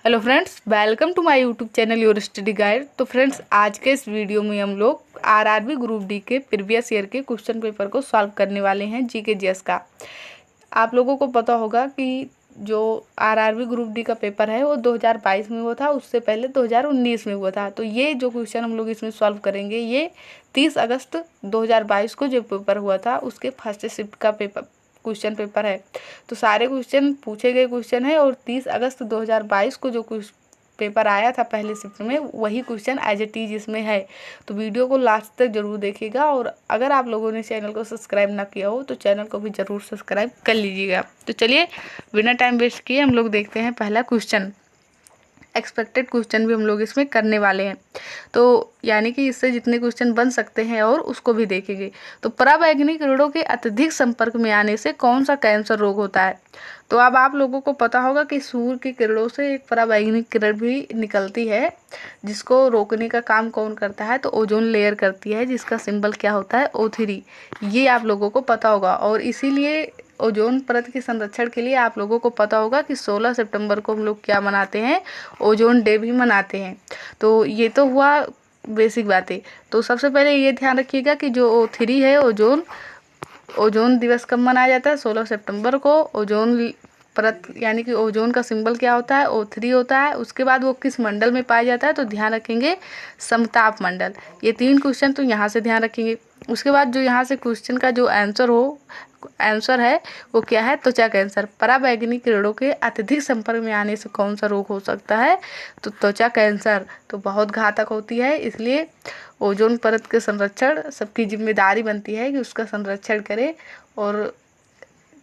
Hello friends, welcome to my YouTube channel your study guide. तो friends, आज के इस वीडियो में हम लोग आरआरबी ग्रुप डी के प्रीवियस ईयर के क्वेश्चन पेपर को सॉल्व करने वाले हैं, जीके जीएस का। आप लोगों को पता होगा कि जो आरआरबी ग्रुप डी का पेपर है वो 2022 में हुआ था, उससे पहले 2019 में हुआ था। तो ये जो क्वेश्चन हम लोग इसमें सॉल्व करेंगे, ये 30 अगस्त 2022 को जो पेपर हुआ था उसके फर्स्ट शिफ्ट का क्वेश्चन पेपर है। तो सारे क्वेश्चन पूछे गए क्वेश्चन है और 30 अगस्त 2022 को जो पेपर आया था पहले शिफ्ट में, वही क्वेश्चन एज इट इज इसमें है। तो वीडियो को लास्ट तक जरूर देखिएगा, और अगर आप लोगों ने चैनल को सब्सक्राइब ना किया हो तो चैनल को भी जरूर सब्सक्राइब कर लीजिएगा। तो चलिए बिना टाइम वेस्ट किए हम लोग देखते हैं पहला क्वेश्चन। एक्सपेक्टेड क्वेश्चन भी हम लोग इसमें करने वाले हैं, तो यानी कि इससे जितने क्वेश्चन बन सकते हैं और उसको भी देखेंगे। तो पराबैंगनी किरणों के अत्यधिक संपर्क में आने से कौन सा कैंसर रोग होता है? तो अब आप लोगों को पता होगा कि सूर्य की किरणों से एक पराबैंगनी किरण भी निकलती है, जिसको रोकने का काम कौन करता है? तो ओजोन लेयर करती है, जिसका सिंबल क्या होता है? O3। ये आप लोगों को पता होगा, और इसीलिए ओजोन परत के संरक्षण के लिए आप लोगों को पता होगा कि 16 सितंबर को हम लोग क्या मनाते हैं? ओजोन डे भी मनाते हैं। तो ये तो हुआ बेसिक बातें। तो सबसे पहले ये ध्यान रखिएगा कि जो O3 है, ओजोन दिवस कब मनाया जाता है? 16 सितंबर को। ओजोन परत यानी कि ओजोन का सिंबल क्या होता है? O3 होता है। उसके बाद वो किस मंडल में पाया जाता है? तो ध्यान रखेंगे समताप मंडल। ये 3 क्वेश्चन तो यहाँ से ध्यान रखेंगे। उसके बाद जो यहाँ से क्वेश्चन का जो आंसर है वो क्या है? त्वचा कैंसर। पराबैंगनी किरणों के अत्यधिक संपर्क में आने से कौन सा रोग हो सकता है? तो त्वचा कैंसर तो बहुत घातक होती है, इसलिए ओजोन परत के संरक्षण सबकी जिम्मेदारी बनती है कि उसका संरक्षण करे, और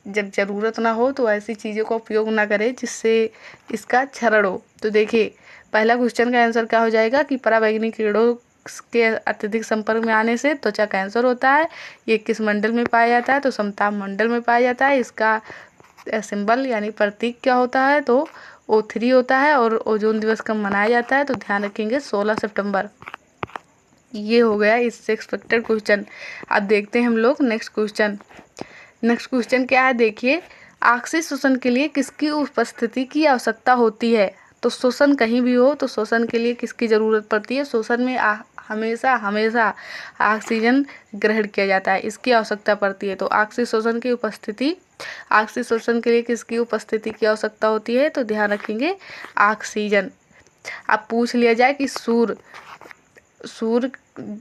जब ज़रूरत ना हो तो ऐसी चीज़ों का उपयोग ना करे जिससे इसका क्षरण हो। तो देखिए पहला क्वेश्चन का आंसर क्या हो जाएगा कि पराबैंगनी किरणों के अत्यधिक संपर्क में आने से त्वचा कैंसर होता है। ये किस मंडल में पाया जाता है? तो समताप मंडल में पाया जाता है। इसका सिंबल यानी प्रतीक क्या होता है? तो O3 होता है। और ओजोन दिवस कब मनाया जाता है? तो ध्यान रखेंगे 16 सितंबर। ये हो गया इससे एक्सपेक्टेड क्वेश्चन। अब देखते हैं हम लोग नेक्स्ट क्वेश्चन। नेक्स्ट क्वेश्चन क्या है? देखिए, ऑक्सीजन शोषण के लिए किसकी उपस्थिति की आवश्यकता होती है? तो शोषण कहीं भी हो तो शोषण के लिए किसकी ज़रूरत पड़ती है? शोषण में हमेशा हमेशा ऑक्सीजन ग्रहण किया जाता है, इसकी आवश्यकता पड़ती है। तो ऑक्सीजन शोषण की उपस्थिति, ऑक्सीजन शोषण के लिए किसकी उपस्थिति की आवश्यकता होती है? तो ध्यान रखेंगे ऑक्सीजन। अब पूछ लिया जाए कि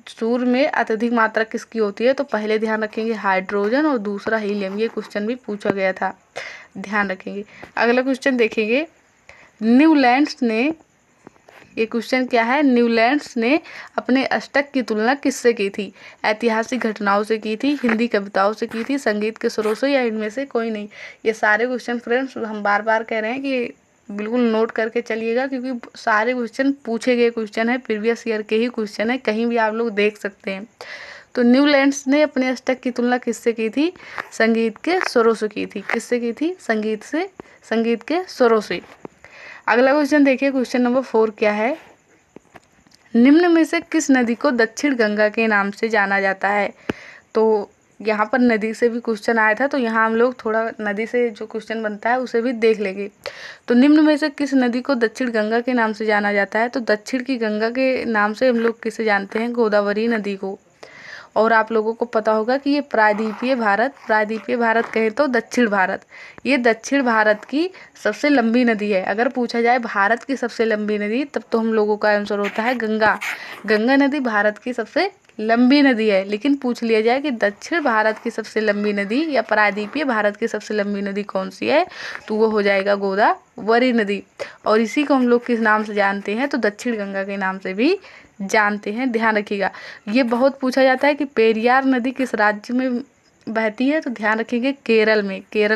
सूर्य में अत्यधिक मात्रा किसकी होती है? तो पहले ध्यान रखेंगे हाइड्रोजन और दूसरा हीलियम। ये क्वेश्चन भी पूछा गया था, ध्यान रखेंगे। अगला क्वेश्चन देखेंगे, न्यूलैंड्स ने, ये क्वेश्चन क्या है? न्यूलैंड्स ने अपने अष्टक की तुलना किससे की थी? ऐतिहासिक घटनाओं से की थी, हिंदी कविताओं से की थी, संगीत के स्वरों से, या इनमें से कोई नहीं? ये सारे क्वेश्चन फ्रेंड्स हम बार बार कह रहे हैं कि बिल्कुल नोट करके चलिएगा, क्योंकि सारे क्वेश्चन पूछे गए क्वेश्चन है, प्रीवियस ईयर के ही क्वेश्चन है, कहीं भी आप लोग देख सकते हैं। तो न्यूलैंड्स ने अपने अष्टक की तुलना किससे की थी? संगीत के स्वरों से की थी। किससे की थी? संगीत के स्वरों से। अगला क्वेश्चन देखिए, क्वेश्चन नंबर 4 क्या है? निम्न में से किस नदी को दक्षिण गंगा के नाम से जाना जाता है? तो यहाँ पर नदी से भी क्वेश्चन आया था, तो यहाँ हम लोग थोड़ा नदी से जो क्वेश्चन बनता है उसे भी देख लेंगे। तो निम्न में से किस नदी को दक्षिण गंगा के नाम से जाना जाता है? तो दक्षिण की गंगा के नाम से हम लोग किसे जानते हैं? गोदावरी नदी को। और आप लोगों को पता होगा कि ये प्रायद्वीपीय भारत कहे तो दक्षिण भारत, ये दक्षिण भारत की सबसे लंबी नदी है। अगर पूछा जाए भारत की सबसे लंबी नदी, तब तो हम लोगों का आंसर होता है गंगा। गंगा नदी भारत की सबसे लंबी नदी है। लेकिन पूछ लिया जाए कि दक्षिण भारत की सबसे लंबी नदी या प्रायद्वीपीय भारत की सबसे लंबी नदी कौन सी है, तो वो हो जाएगा गोदावरी नदी। और इसी को हम लोग किस नाम से जानते हैं? तो दक्षिण गंगा के नाम से भी जानते हैं, ध्यान रखिएगा। ये बहुत पूछा जाता है कि पेरियार नदी किस राज्य में बहती है? तो ध्यान रखेंगे केरल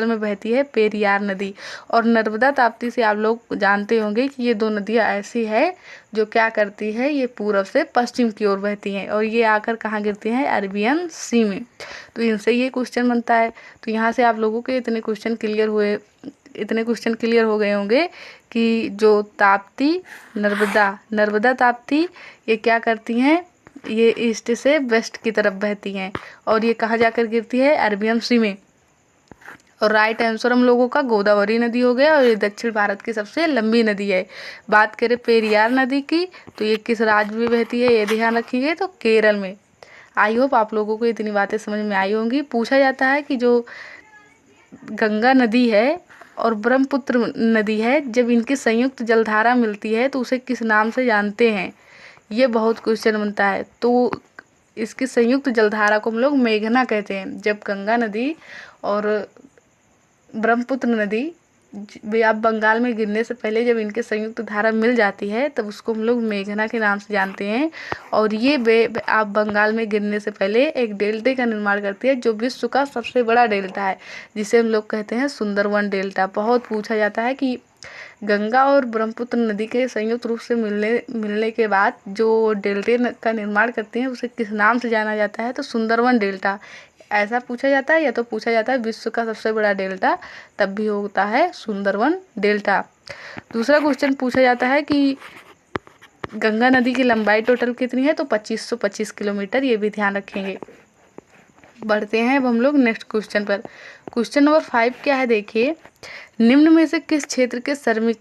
में बहती है पेरियार नदी। और नर्मदा ताप्ती से आप लोग जानते होंगे कि ये 2 नदियां ऐसी है जो क्या करती है, ये पूर्व से पश्चिम की ओर बहती हैं, और ये आकर कहाँ गिरती हैं? अरेबियन सी में। तो इनसे ये क्वेश्चन बनता है। तो यहाँ से आप लोगों के इतने क्वेश्चन क्लियर हो गए होंगे कि जो नर्मदा ताप्ती ये क्या करती हैं? ये ईस्ट से वेस्ट की तरफ बहती हैं, और ये कहाँ जाकर गिरती है? अरेबियन सी में। और राइट आंसर हम लोगों का गोदावरी नदी हो गया और ये दक्षिण भारत की सबसे लंबी नदी है। बात करें पेरियार नदी की तो ये किस राज्य में बहती है, ये ध्यान रखिए, तो केरल में। आई होप आप लोगों को इतनी बातें समझ में आई होंगी। पूछा जाता है कि जो गंगा नदी है और ब्रह्मपुत्र नदी है, जब इनकी संयुक्त जलधारा मिलती है तो उसे किस नाम से जानते हैं, ये बहुत क्वेश्चन बनता है। तो इसकी संयुक्त जलधारा को हम लोग मेघना कहते हैं। जब गंगा नदी और ब्रह्मपुत्र नदी आप बंगाल में गिरने से पहले जब इनके संयुक्त धारा मिल जाती है तब उसको हम लोग मेघना के नाम से जानते हैं। और ये आप बंगाल में गिरने से पहले एक डेल्टे का निर्माण करती है जो विश्व का सबसे बड़ा डेल्टा है, जिसे हम लोग कहते हैं सुंदरवन डेल्टा। बहुत पूछा जाता है कि गंगा और ब्रह्मपुत्र नदी के संयुक्त रूप से मिलने के बाद जो डेल्टे का निर्माण करती हैं उसे किस नाम से जाना जाता है, तो सुंदरवन डेल्टा। ऐसा पूछा जाता है, या तो पूछा जाता है विश्व का सबसे बड़ा डेल्टा, तब भी होता है सुंदरवन डेल्टा। दूसरा क्वेश्चन पूछा जाता है कि गंगा नदी की लंबाई टोटल कितनी है, तो 2525 किलोमीटर, ये भी ध्यान रखेंगे। बढ़ते हैं अब हम लोग नेक्स्ट क्वेश्चन पर। क्वेश्चन नंबर 5 क्या है, देखिए, निम्न में से किस क्षेत्र के श्रमिक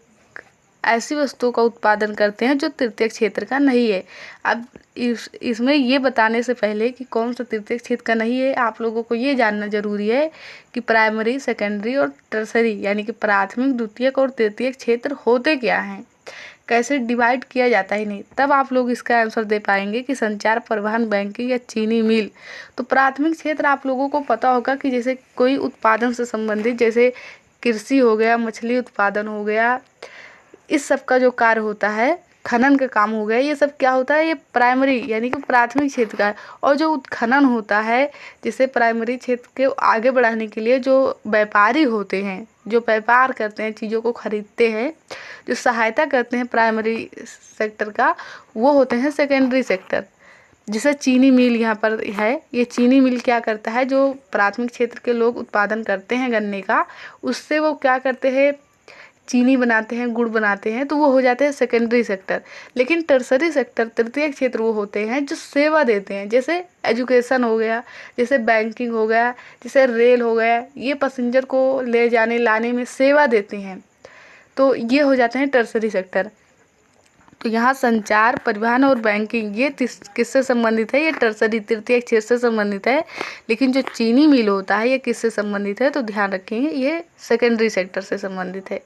ऐसी वस्तुओं का उत्पादन करते हैं जो तृतीय क्षेत्र का नहीं है। अब इसमें ये बताने से पहले कि कौन सा तृतीय क्षेत्र का नहीं है, आप लोगों को ये जानना जरूरी है कि प्राइमरी, सेकेंडरी और टर्सरी यानी कि प्राथमिक, द्वितीयक और तृतीयक क्षेत्र होते क्या हैं, कैसे डिवाइड किया जाता है नहीं, तब आप लोग इसका आंसर दे पाएंगे कि संचार, परिवहन, बैंकिंग या चीनी मिल। तो प्राथमिक क्षेत्र आप लोगों को पता होगा कि जैसे कोई उत्पादन से संबंधित, जैसे कृषि हो गया, मछली उत्पादन हो गया, इस सब का जो कार्य होता है, खनन का काम हो गया, ये सब क्या होता है, ये प्राइमरी यानी कि प्राथमिक क्षेत्र का है। और जो उत्खनन होता है, जिसे प्राइमरी क्षेत्र के आगे बढ़ाने के लिए जो व्यापारी होते हैं, जो व्यापार करते हैं, चीज़ों को खरीदते हैं, जो सहायता करते हैं प्राइमरी सेक्टर का, वो होते हैं सेकेंडरी सेक्टर। जैसे चीनी मिल यहाँ पर है, ये चीनी मिल क्या करता है, जो प्राथमिक क्षेत्र के लोग उत्पादन करते हैं गन्ने का, उससे वो क्या करते हैं, चीनी बनाते हैं, गुड़ बनाते हैं, तो वो हो जाते हैं सेकेंडरी सेक्टर। लेकिन टर्सरी सेक्टर, तृतीय क्षेत्र, वो होते हैं जो सेवा देते हैं, जैसे एजुकेशन हो गया, जैसे बैंकिंग हो गया, जैसे रेल हो गया, ये पैसेंजर को ले जाने लाने में सेवा देते हैं, तो ये हो जाते हैं टर्सरी सेक्टर। तो यहाँ संचार, परिवहन और बैंकिंग ये किससे संबंधित है, ये टर्सरी, तृतीय क्षेत्र से संबंधित है। लेकिन जो चीनी मिल होता है ये किससे संबंधित है, तो ध्यान रखेंगे ये सेकेंडरी सेक्टर से संबंधित है।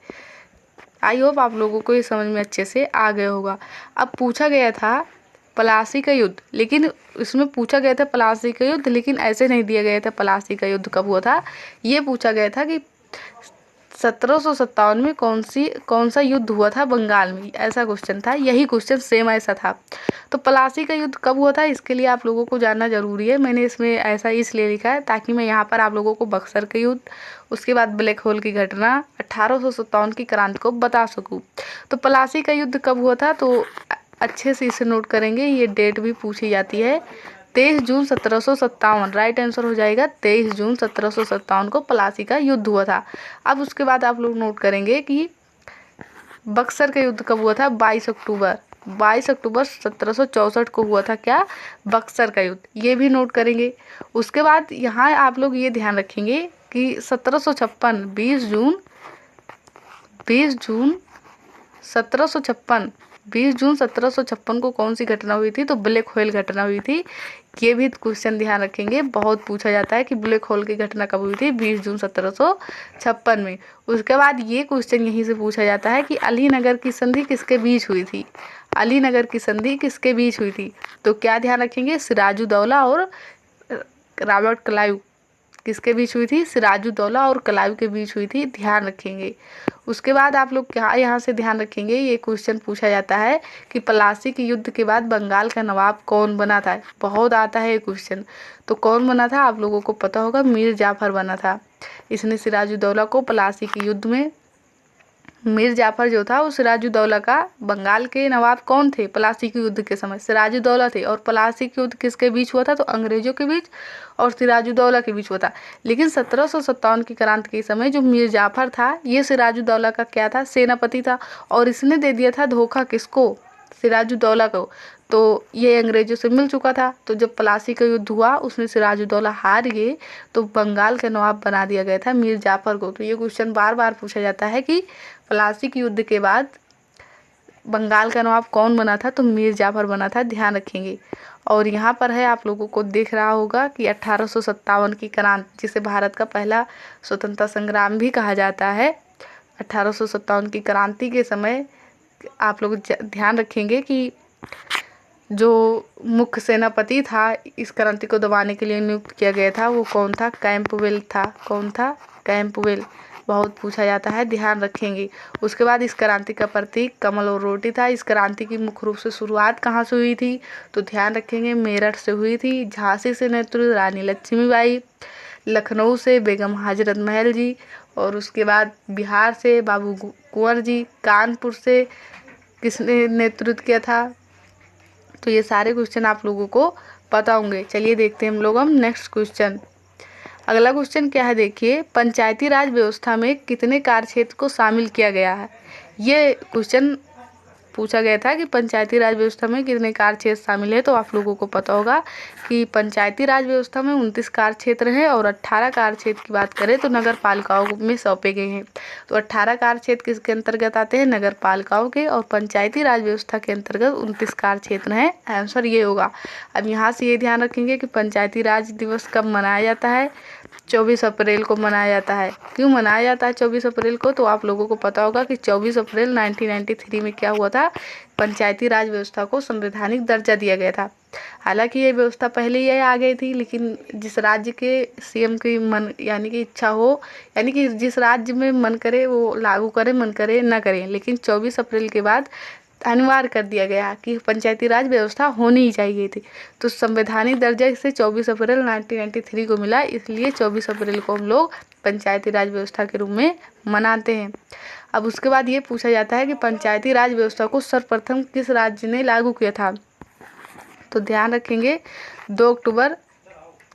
आई होप आप लोगों को ये समझ में अच्छे से आ गया होगा। अब पूछा गया था पलासी का युद्ध, लेकिन इसमें पूछा गया था पलासी का युद्ध, लेकिन ऐसे नहीं दिया गया था पलासी का युद्ध कब हुआ था। ये पूछा गया था कि 1757 में कौन सा युद्ध हुआ था बंगाल में, ऐसा क्वेश्चन था। यही क्वेश्चन सेम ऐसा था। तो पलासी का युद्ध कब हुआ था, इसके लिए आप लोगों को जानना जरूरी है। मैंने इसमें ऐसा इसलिए लिखा है ताकि मैं यहाँ पर आप लोगों को बक्सर के युद्ध, उसके बाद ब्लैक होल की घटना, 1857 की क्रांति को बता सकूँ। तो पलासी का युद्ध कब हुआ था, तो अच्छे से इसे नोट करेंगे, ये डेट भी पूछी जाती है। 23 जून 1757, राइट आंसर हो जाएगा 23 जून 1757 को पलासी का युद्ध हुआ था। अब उसके बाद आप लोग नोट करेंगे कि बक्सर का युद्ध कब हुआ था, 22 अक्टूबर 1764 को हुआ था क्या, बक्सर का युद्ध, ये भी नोट करेंगे। उसके बाद यहाँ आप लोग ये ध्यान रखेंगे कि 1756 20 जून 1756 को कौन सी घटना हुई थी, तो ब्लैक होल घटना हुई थी। ये भी क्वेश्चन ध्यान रखेंगे, बहुत पूछा जाता है कि ब्लैक होल की घटना कब हुई थी, 20 जून 1756 में। उसके बाद ये क्वेश्चन यहीं से पूछा जाता है कि अलीनगर की संधि किसके बीच हुई थी, अलीनगर की संधि किसके बीच हुई थी, तो क्या ध्यान रखेंगे, सिराजुद्दौला और रॉबर्ट क्लाइव किसके बीच हुई थी, सिराजुद्दौला और क्लाइव के बीच हुई थी, ध्यान रखेंगे। उसके बाद आप लोग क्या यहाँ से ध्यान रखेंगे, ये क्वेश्चन पूछा जाता है कि पलासी के युद्ध के बाद बंगाल का नवाब कौन बना था, बहुत आता है ये क्वेश्चन। तो कौन बना था, आप लोगों को पता होगा, मीर जाफर बना था। इसने सिराजुद्दौला को पलासी के युद्ध में, मीर जाफर जो था वो सिराजुद्दौला का, बंगाल के नवाब कौन थे पलासी के युद्ध के समय, सिराजुद्दौला थे। और पलासी के युद्ध किसके बीच हुआ था, तो अंग्रेजों के बीच और सिराजुद्दौला के बीच हुआ था। लेकिन 1757 की क्रांति के समय जो मीर जाफर था, ये सिराजुद्दौला का क्या था, सेनापति था। और इसने दे दिया था धोखा किसको, सिराजुद्दौला को, तो ये अंग्रेजों से मिल चुका था। तो जब प्लासी का युद्ध हुआ उसमें सिराजुद्दौला हार गए तो बंगाल का नवाब बना दिया गया था मीर जाफर को। तो ये क्वेश्चन बार बार पूछा जाता है कि प्लासी के युद्ध के बाद बंगाल का नवाब कौन बना था, तो मीर जाफर बना था, ध्यान रखेंगे। और यहाँ पर है, आप लोगों को दिख रहा होगा कि 1857 की क्रांति, जिसे भारत का पहला स्वतंत्रता संग्राम भी कहा जाता है, 1857 की क्रांति के समय आप लोग ध्यान रखेंगे कि जो मुख्य सेनापति था इस क्रांति को दबाने के लिए नियुक्त किया गया था वो कौन था, कैंपबेल था। कौन था, कैंपबेल। बहुत पूछा जाता है, ध्यान रखेंगे। उसके बाद इस क्रांति का प्रतीक कमल और रोटी था। इस क्रांति की मुख्य रूप से शुरुआत कहाँ से हुई थी, तो ध्यान रखेंगे मेरठ से हुई थी। झांसी से नेतृत्व रानी लक्ष्मीबाई, लखनऊ से बेगम हजरत महल जी, और उसके बाद बिहार से बाबू कुंवर जी, कानपुर से किसने नेतृत्व किया था। तो ये सारे क्वेश्चन आप लोगों को पता होंगे। चलिए देखते हैं हम नेक्स्ट क्वेश्चन। अगला क्वेश्चन क्या है, देखिए, पंचायती राज व्यवस्था में कितने कार्यक्षेत्र को शामिल किया गया है। ये क्वेश्चन पूछा गया था कि पंचायती राज व्यवस्था में कितने कार्यक्षेत्र शामिल है। तो आप लोगों को पता होगा कि पंचायती राज व्यवस्था में 29 कार्यक्षेत्र हैं और 18 कार्यक्षेत्र की बात करें तो नगर पालिकाओं में सौंपे गए हैं। तो 18 कार्यक्षेत्र किसके अंतर्गत आते हैं, नगर पालिकाओं के, और पंचायती राज व्यवस्था के अंतर्गत 29 कार्यक्षेत्र हैं। आंसर ये होगा। अब यहाँ से ये ध्यान रखेंगे कि पंचायती राज दिवस कब मनाया जाता है, 24 अप्रैल को मनाया जाता है। क्यों मनाया जाता है 24 अप्रैल को, तो आप लोगों को पता होगा कि 24 अप्रैल 1993 में क्या हुआ था, पंचायती राज व्यवस्था को संवैधानिक दर्जा दिया गया था। हालांकि ये व्यवस्था पहले ही आ गई थी, लेकिन जिस राज्य के सीएम की मन यानी कि इच्छा हो, यानी कि जिस राज्य में मन करे वो लागू करे, मन करे ना करें, लेकिन 24 अप्रैल के बाद अनिवार्य कर दिया गया कि पंचायती राज व्यवस्था होनी ही चाहिए थी। तो संवैधानिक दर्जा इसे 24 अप्रैल 1993 को मिला, इसलिए 24 अप्रैल को हम लोग पंचायती राज व्यवस्था के रूप में मनाते हैं। अब उसके बाद ये पूछा जाता है कि पंचायती राज व्यवस्था को सर्वप्रथम किस राज्य ने लागू किया था। तो ध्यान रखेंगे 2 अक्टूबर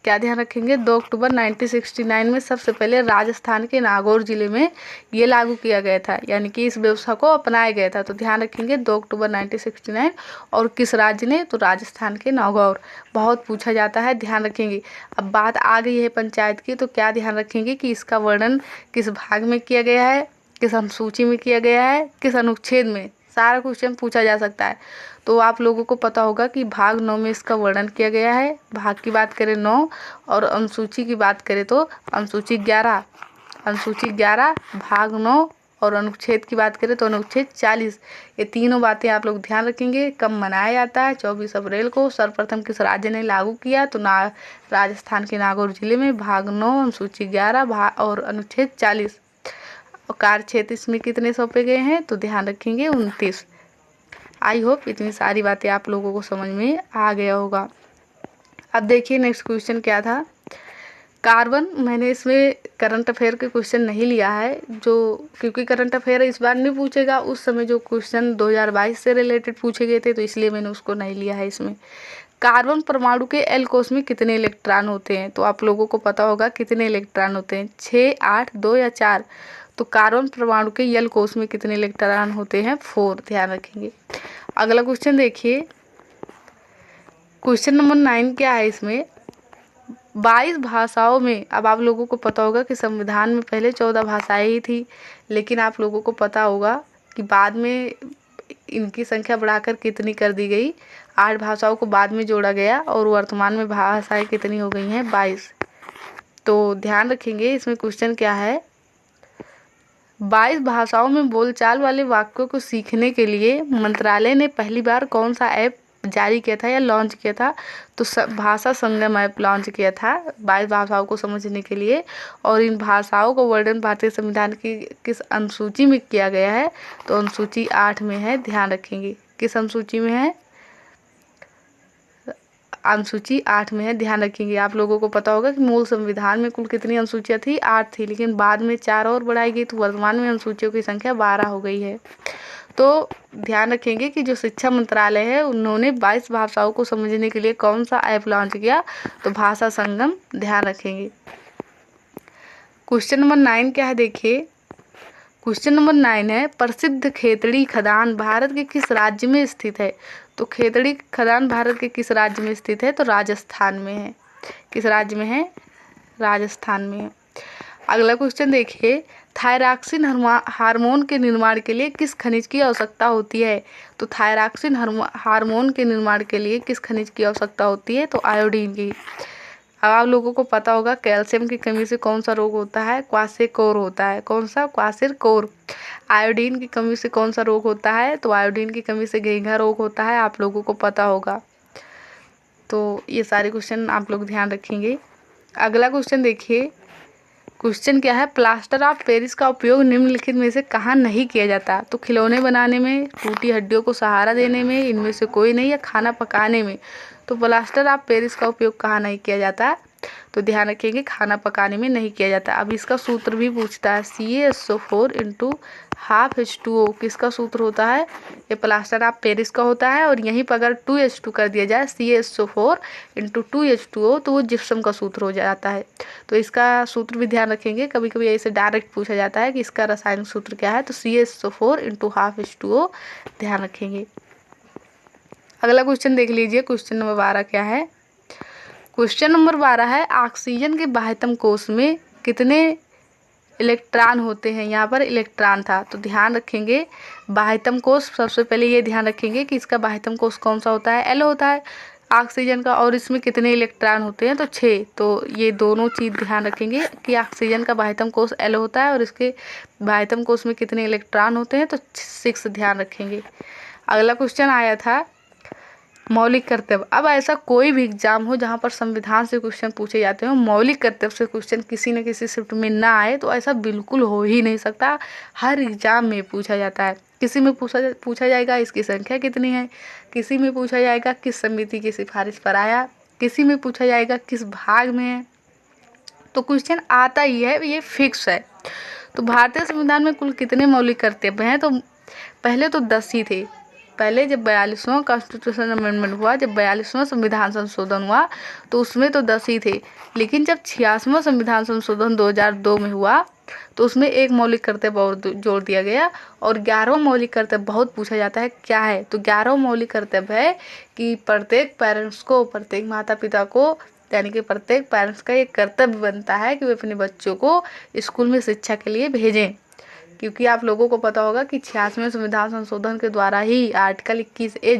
1969 में सबसे पहले राजस्थान के नागौर जिले में ये लागू किया गया था, यानी कि इस व्यवस्था को अपनाया गया था। तो ध्यान रखेंगे 2 अक्टूबर 1969, और किस राज्य ने, तो राजस्थान के नागौर। बहुत पूछा जाता है, ध्यान रखेंगे। अब बात आ गई है पंचायत की, तो क्या ध्यान रखेंगे कि इसका वर्णन किस भाग में किया गया है, किस अनुसूची में किया गया है, किस अनुच्छेद में, सारा क्वेश्चन पूछा जा सकता है। तो आप लोगों को पता होगा कि भाग 9 में इसका वर्णन किया गया है। भाग की बात करें 9, और अनुसूची की बात करें तो अनुसूची 11 भाग 9, और अनुच्छेद की बात करें तो अनुच्छेद 40। ये तीनों बातें आप लोग ध्यान रखेंगे। कब मनाया जाता है, 24 अप्रैल को। सर्वप्रथम किस राज्य ने लागू किया, तो राजस्थान के नागौर जिले में। भाग 9, अनुसूची 11 और अनुच्छेद 40। और कार्यक्षेत्र इसमें कितने सौंपे गए हैं, तो ध्यान रखेंगे 29। आई होप इतनी सारी बातें आप लोगों को समझ में आ गया होगा। अब देखिए नेक्स्ट क्वेश्चन क्या था, कार्बन। मैंने इसमें करंट अफेयर के क्वेश्चन नहीं लिया है, जो क्योंकि करंट अफेयर इस बार नहीं पूछेगा। उस समय जो क्वेश्चन 2022 से रिलेटेड पूछे गए थे, तो इसलिए मैंने उसको नहीं लिया है इसमें। कार्बन परमाणु के एल कोष में कितने इलेक्ट्रॉन होते हैं, तो आप लोगों को पता होगा कितने इलेक्ट्रॉन होते हैं, 6, 8, 2 या 4। तो कार्बन परमाणु के एल कोष में कितने इलेक्ट्रॉन होते हैं, 4। ध्यान रखेंगे। अगला क्वेश्चन देखिए, क्वेश्चन नंबर 9 क्या है इसमें, 22 भाषाओं में। अब आप लोगों को पता होगा कि संविधान में पहले 14 भाषाएं ही थी, लेकिन आप लोगों को पता होगा कि बाद में इनकी संख्या बढ़ाकर कितनी कर दी गई, 8 भाषाओं को बाद में जोड़ा गया, और वर्तमान में भाषाएं कितनी हो गई हैं, 22। तो ध्यान रखेंगे इसमें क्वेश्चन क्या है, 22 भाषाओं में बोलचाल वाले वाक्यों को सीखने के लिए मंत्रालय ने पहली बार कौन सा ऐप जारी किया था या लॉन्च किया था, तो भाषा संगम ऐप लॉन्च किया था 22 भाषाओं को समझने के लिए। और इन भाषाओं का वर्णन भारतीय संविधान की किस अनुसूची में किया गया है, तो अनुसूची 8 में है। ध्यान रखेंगे किस अनुसूची में है, अनुसूची 8 में है। ध्यान रखेंगे। आप लोगों को पता होगा कि मूल संविधान में कुल कितनी अनुसूचियाँ थी, 8 थी, लेकिन बाद में 4 और बढ़ाई गई, तो वर्तमान में अनुसूचियों की संख्या 12 हो गई है। तो ध्यान रखेंगे कि जो शिक्षा मंत्रालय है उन्होंने 22 भाषाओं को समझने के लिए कौन सा ऐप लॉन्च किया, तो भाषा संगम। ध्यान रखेंगे। क्वेश्चन नंबर 9 क्या है देखिए, क्वेश्चन नंबर 9 है, प्रसिद्ध खेतड़ी खदान भारत के किस राज्य में स्थित है? तो खेतड़ी खदान भारत के किस राज्य में स्थित है? तो राजस्थान में है। किस राज्य में है? राजस्थान में है। अगला क्वेश्चन देखिए, थायरॉक्सिन हार्मोन के निर्माण के लिए किस खनिज की आवश्यकता होती है? तो थायरॉक्सिन हार्मोन के निर्माण के लिए किस खनिज की आवश्यकता होती है? तो आयोडीन की। अब आप लोगों को पता होगा कैल्शियम की कमी से कौन सा रोग होता है? क्वासेकोर होता है। कौन सा? क्वासेकोर। आयोडीन की कमी से कौन सा रोग होता है? तो आयोडीन की कमी से घेंघा रोग होता है। आप लोगों को पता होगा। तो ये सारे क्वेश्चन आप लोग ध्यान रखेंगे। अगला क्वेश्चन देखिए, क्वेश्चन क्या है, प्लास्टर ऑफ पेरिस का उपयोग निम्नलिखित में से कहाँ नहीं किया जाता? तो खिलौने बनाने में, टूटी हड्डियों को सहारा देने में, इनमें से कोई नहीं, या खाना पकाने में। तो प्लास्टर ऑफ पेरिस का उपयोग कहाँ नहीं किया जाता? तो ध्यान रखेंगे, खाना पकाने में नहीं किया जाता। अब इसका सूत्र भी पूछता है, CaSO4 इंटू हाफ H2O। किसका सूत्र होता है? ये प्लास्टर ऑफ पेरिस का होता है। और यहीं पर अगर 2H2 कर दिया जाए, CaSO4 इंटू 2H2O, तो वो जिप्सम का सूत्र हो जाता है। तो इसका सूत्र भी ध्यान रखेंगे। कभी कभी ऐसे डायरेक्ट पूछा जाता है कि इसका रासायनिक सूत्र क्या है, तो CaSO4 इंटू हाफ H2O ध्यान रखेंगे। अगला क्वेश्चन देख लीजिए, क्वेश्चन नंबर 12 क्या है? क्वेश्चन नंबर 12 है, ऑक्सीजन के बाह्यतम कोश में कितने इलेक्ट्रॉन होते हैं? यहाँ पर इलेक्ट्रॉन था, तो ध्यान रखेंगे बाह्यतम कोश। सबसे पहले ये ध्यान रखेंगे कि इसका बाह्यतम कोश कौन सा होता है? L होता है ऑक्सीजन का। और इसमें कितने इलेक्ट्रॉन होते हैं? तो 6। तो ये दोनों चीज़ ध्यान रखेंगे कि ऑक्सीजन का बाह्यतम कोश L होता है और इसके बाह्यतम कोश में कितने इलेक्ट्रॉन होते हैं? तो 6 ध्यान रखेंगे। अगला क्वेश्चन आया था, मौलिक कर्तव्य। अब ऐसा कोई भी एग्जाम हो जहाँ पर संविधान से क्वेश्चन पूछे जाते हो, मौलिक कर्तव्य से क्वेश्चन किसी न किसी शिफ्ट में ना आए, तो ऐसा बिल्कुल हो ही नहीं सकता। हर एग्जाम में पूछा जाता है। किसी में पूछा जाएगा इसकी संख्या कितनी है, किसी में पूछा जाएगा किस समिति की सिफारिश पर आया, किसी में पूछा जाएगा किस भाग में है। तो क्वेश्चन आता ही है, ये फिक्स है। तो भारतीय संविधान में कुल कितने मौलिक कर्तव्य हैं? तो पहले तो 10 ही थे। पहले जब 42वां कॉन्स्टिट्यूशन अमेंडमेंट हुआ, जब 42वां संविधान संशोधन हुआ, तो उसमें तो 10 ही थे। लेकिन जब 86वां संविधान संशोधन 2002 में हुआ, तो उसमें एक मौलिक कर्तव्य और जोड़ दिया गया। और 11वां मौलिक कर्तव्य बहुत पूछा जाता है, क्या है? तो 11वां मौलिक कर्तव्य है कि प्रत्येक पेरेंट्स को, प्रत्येक माता पिता को, यानी कि प्रत्येक पेरेंट्स का एक कर्तव्य बनता है कि वे अपने बच्चों को स्कूल में शिक्षा के लिए भेजें। क्योंकि आप लोगों को पता होगा कि 86वें संविधान संशोधन के द्वारा ही आर्टिकल 21A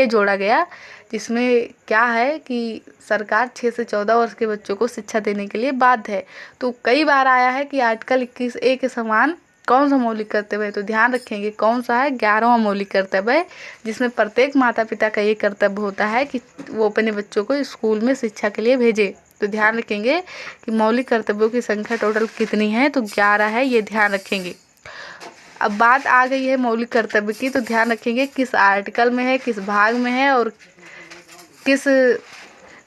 जोड़ा गया, जिसमें क्या है कि सरकार 6 से 14 वर्ष के बच्चों को शिक्षा देने के लिए बाध्य है। तो कई बार आया है कि आर्टिकल 21A के समान कौन सा मौलिक कर्तव्य है? तो ध्यान रखेंगे कौन सा है? 11वां मौलिक कर्तव्य है, जिसमें प्रत्येक माता पिता का ये कर्तव्य होता है कि वो अपने बच्चों को स्कूल में शिक्षा के लिए भेजे। तो ध्यान रखेंगे कि मौलिक कर्तव्यों की संख्या टोटल कितनी है? तो 11 है, ये ध्यान रखेंगे। अब बात आ गई है मौलिक कर्तव्य की, तो ध्यान रखेंगे किस आर्टिकल में है, किस भाग में है और किस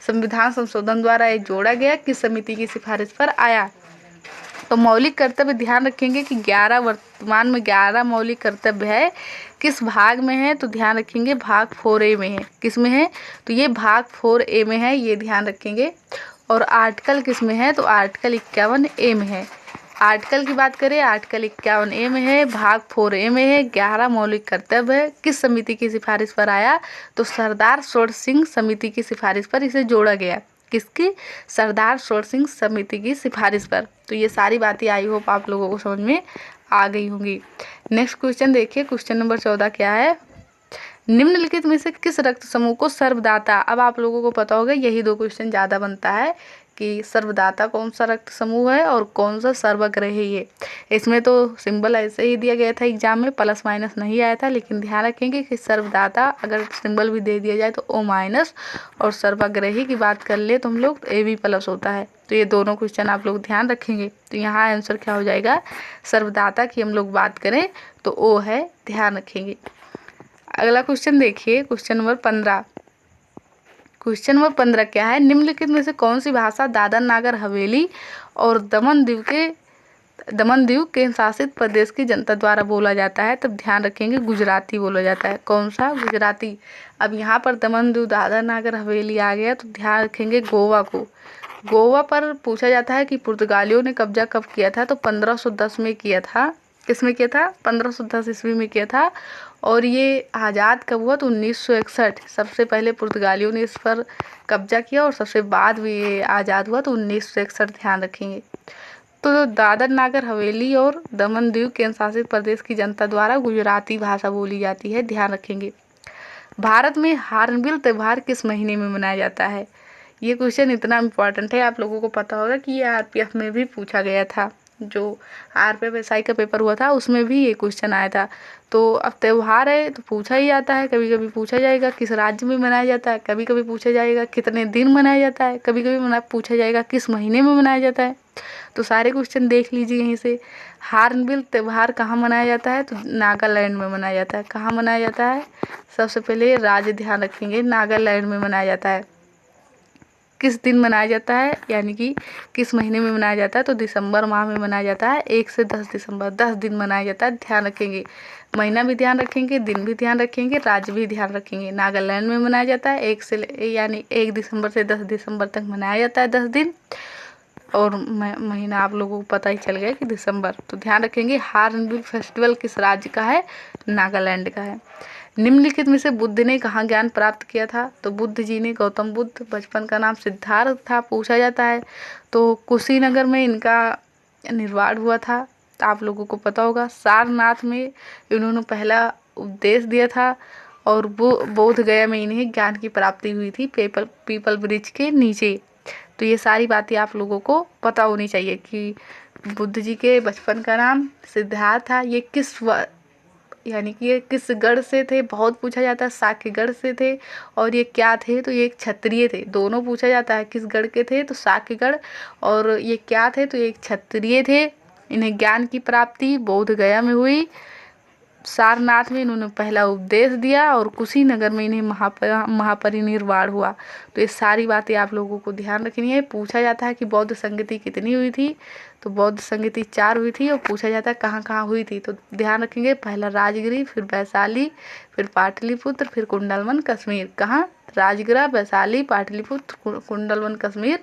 संविधान संशोधन द्वारा ये जोड़ा गया, किस समिति की सिफारिश पर आया। तो मौलिक कर्तव्य ध्यान रखेंगे कि 11 वर्तमान में 11 मौलिक कर्तव्य है। किस भाग में है? तो ध्यान रखेंगे भाग 4A में है। किस में है? तो ये भाग 4A में है, ये ध्यान रखेंगे। और आर्टिकल किस में है? तो आर्टिकल 51A में है। आर्टिकल की बात करें, आर्टिकल 51A में है, भाग 4A में है, 11 मौलिक कर्तव्य है। किस समिति की सिफारिश पर आया? तो सरदार सरोवर सिंह समिति की सिफारिश पर इसे जोड़ा गया। किसकी? सरदार सरोवर सिंह समिति की सिफारिश पर। तो ये सारी बातें आई होप आप लोगों को समझ में आ गई होंगी। नेक्स्ट क्वेश्चन देखिए, क्वेश्चन नंबर 14 क्या है? निम्नलिखित में से किस रक्त समूह को सर्वदाता? अब आप लोगों को पता होगा, यही 2 क्वेश्चन ज़्यादा बनता है कि सर्वदाता कौन सा रक्त समूह है और कौन सा सर्वग्राही है। इसमें तो सिंबल ऐसे ही दिया गया था एग्जाम में, प्लस माइनस नहीं आया था। लेकिन ध्यान रखेंगे कि सर्वदाता अगर सिंबल भी दे दिया जाए तो O-, और सर्वग्राही की बात कर ले तो हम लोग AB+ होता है। तो ये दोनों क्वेश्चन आप लोग ध्यान रखेंगे। तो यहाँ आंसर क्या हो जाएगा? सर्वदाता की हम लोग बात करें तो O है, ध्यान रखेंगे। अगला क्वेश्चन देखिए, क्वेश्चन नंबर 15। क्वेश्चन नंबर 15 क्या है? निम्नलिखित में से कौन सी भाषा दादर नागर हवेली और दमन दीव के शासित प्रदेश की जनता द्वारा बोला जाता है? तब ध्यान रखेंगे गुजराती बोला जाता है। कौन सा? गुजराती। अब यहाँ पर दमन दीव दादर नागर हवेली आ गया, तो ध्यान रखेंगे गोवा को। गोवा पर पूछा जाता है कि पुर्तगालियों ने कब्जा कब किया था, तो 1510 में किया था। किसमें किया था? 1510 ईस्वी में किया था। और ये आज़ाद कब हुआ? तो 1961। सबसे पहले पुर्तगालियों ने इस पर कब्जा किया और सबसे बाद में ये आज़ाद हुआ, तो 1961 ध्यान रखेंगे। तो दादर नागर हवेली और दमन दीव केंद्र शासित प्रदेश की जनता द्वारा गुजराती भाषा बोली जाती है, ध्यान रखेंगे। भारत में हार्नबिल त्यौहार किस महीने में मनाया जाता है? ये क्वेश्चन इतना इम्पोर्टेंट है, आप लोगों को पता होगा कि ये आरपीएफ में भी पूछा गया था। जो आरपीएफ एसआई का पेपर हुआ था उसमें भी ये क्वेश्चन आया था। तो अब त्यौहार है तो पूछा ही आता है, कभी कभी पूछा जाएगा किस राज्य में मनाया जाता है, कभी कभी पूछा जाएगा कितने दिन मनाया जाता है, कभी कभी पूछा जाएगा किस महीने में मनाया जाता है। तो सारे क्वेश्चन देख लीजिए यहीं से। हार्नबिल त्यौहार कहाँ मनाया जाता है? तो नागालैंड में मनाया जाता है। कहाँ मनाया जाता है? सबसे पहले राज्य ध्यान रखेंगे, नागालैंड में मनाया जाता है। किस दिन मनाया जाता है, यानी कि किस महीने में मनाया जाता है? तो दिसंबर माह में मनाया जाता है। 1 से 10 दिसंबर, 10 दिन मनाया जाता है, ध्यान रखेंगे। महीना भी ध्यान रखेंगे, दिन भी ध्यान रखेंगे, राज्य भी ध्यान रखेंगे। नागालैंड में मनाया जाता है 1 दिसंबर से 10 दिसंबर तक मनाया जाता है 10 दिन। और महीना आप लोगों को पता ही चल गया कि दिसंबर। तो ध्यान रखेंगे। हार्नबिल फेस्टिवल किस राज्य का है? नागालैंड का है। निम्नलिखित में से बुद्ध ने कहाँ ज्ञान प्राप्त किया था? तो बुद्ध जी ने, गौतम बुद्ध, बचपन का नाम सिद्धार्थ था, पूछा जाता है। तो कुशीनगर में इनका निर्वाण हुआ था, आप लोगों को पता होगा। सारनाथ में इन्होंने पहला उपदेश दिया था और वो बोध गया में इन्हें ज्ञान की प्राप्ति हुई थी, पीपल वृक्ष के नीचे। तो ये सारी बातें आप लोगों को पता होनी चाहिए कि बुद्ध जी के बचपन का नाम सिद्धार्थ था। ये यानी कि ये किस गढ़ से थे? बहुत पूछा जाता है। साक्यगढ़ से थे। और ये क्या थे? तो ये एक क्षत्रिय थे। दोनों पूछा जाता है किस गढ़ के थे, तो साक्यगढ़। और ये क्या थे? तो ये एक क्षत्रिय थे। इन्हें ज्ञान की प्राप्ति बोध गया में हुई। सारनाथ में इन्होंने पहला उपदेश दिया और कुशीनगर में इन्हें महापरिनिर्वाण हुआ। तो ये सारी बातें आप लोगों को ध्यान रखनी है। पूछा जाता है कि बौद्ध संगति कितनी हुई थी? तो बौद्ध संगति 4 हुई थी। और पूछा जाता है कहाँ कहाँ हुई थी? तो ध्यान रखेंगे, पहला राजगिरी, फिर वैशाली, फिर पाटलिपुत्र, फिर कुंडलवन कश्मीर। कहाँ? राजगिरा, वैशाली, पाटलिपुत्र, कुंडलवन कश्मीर।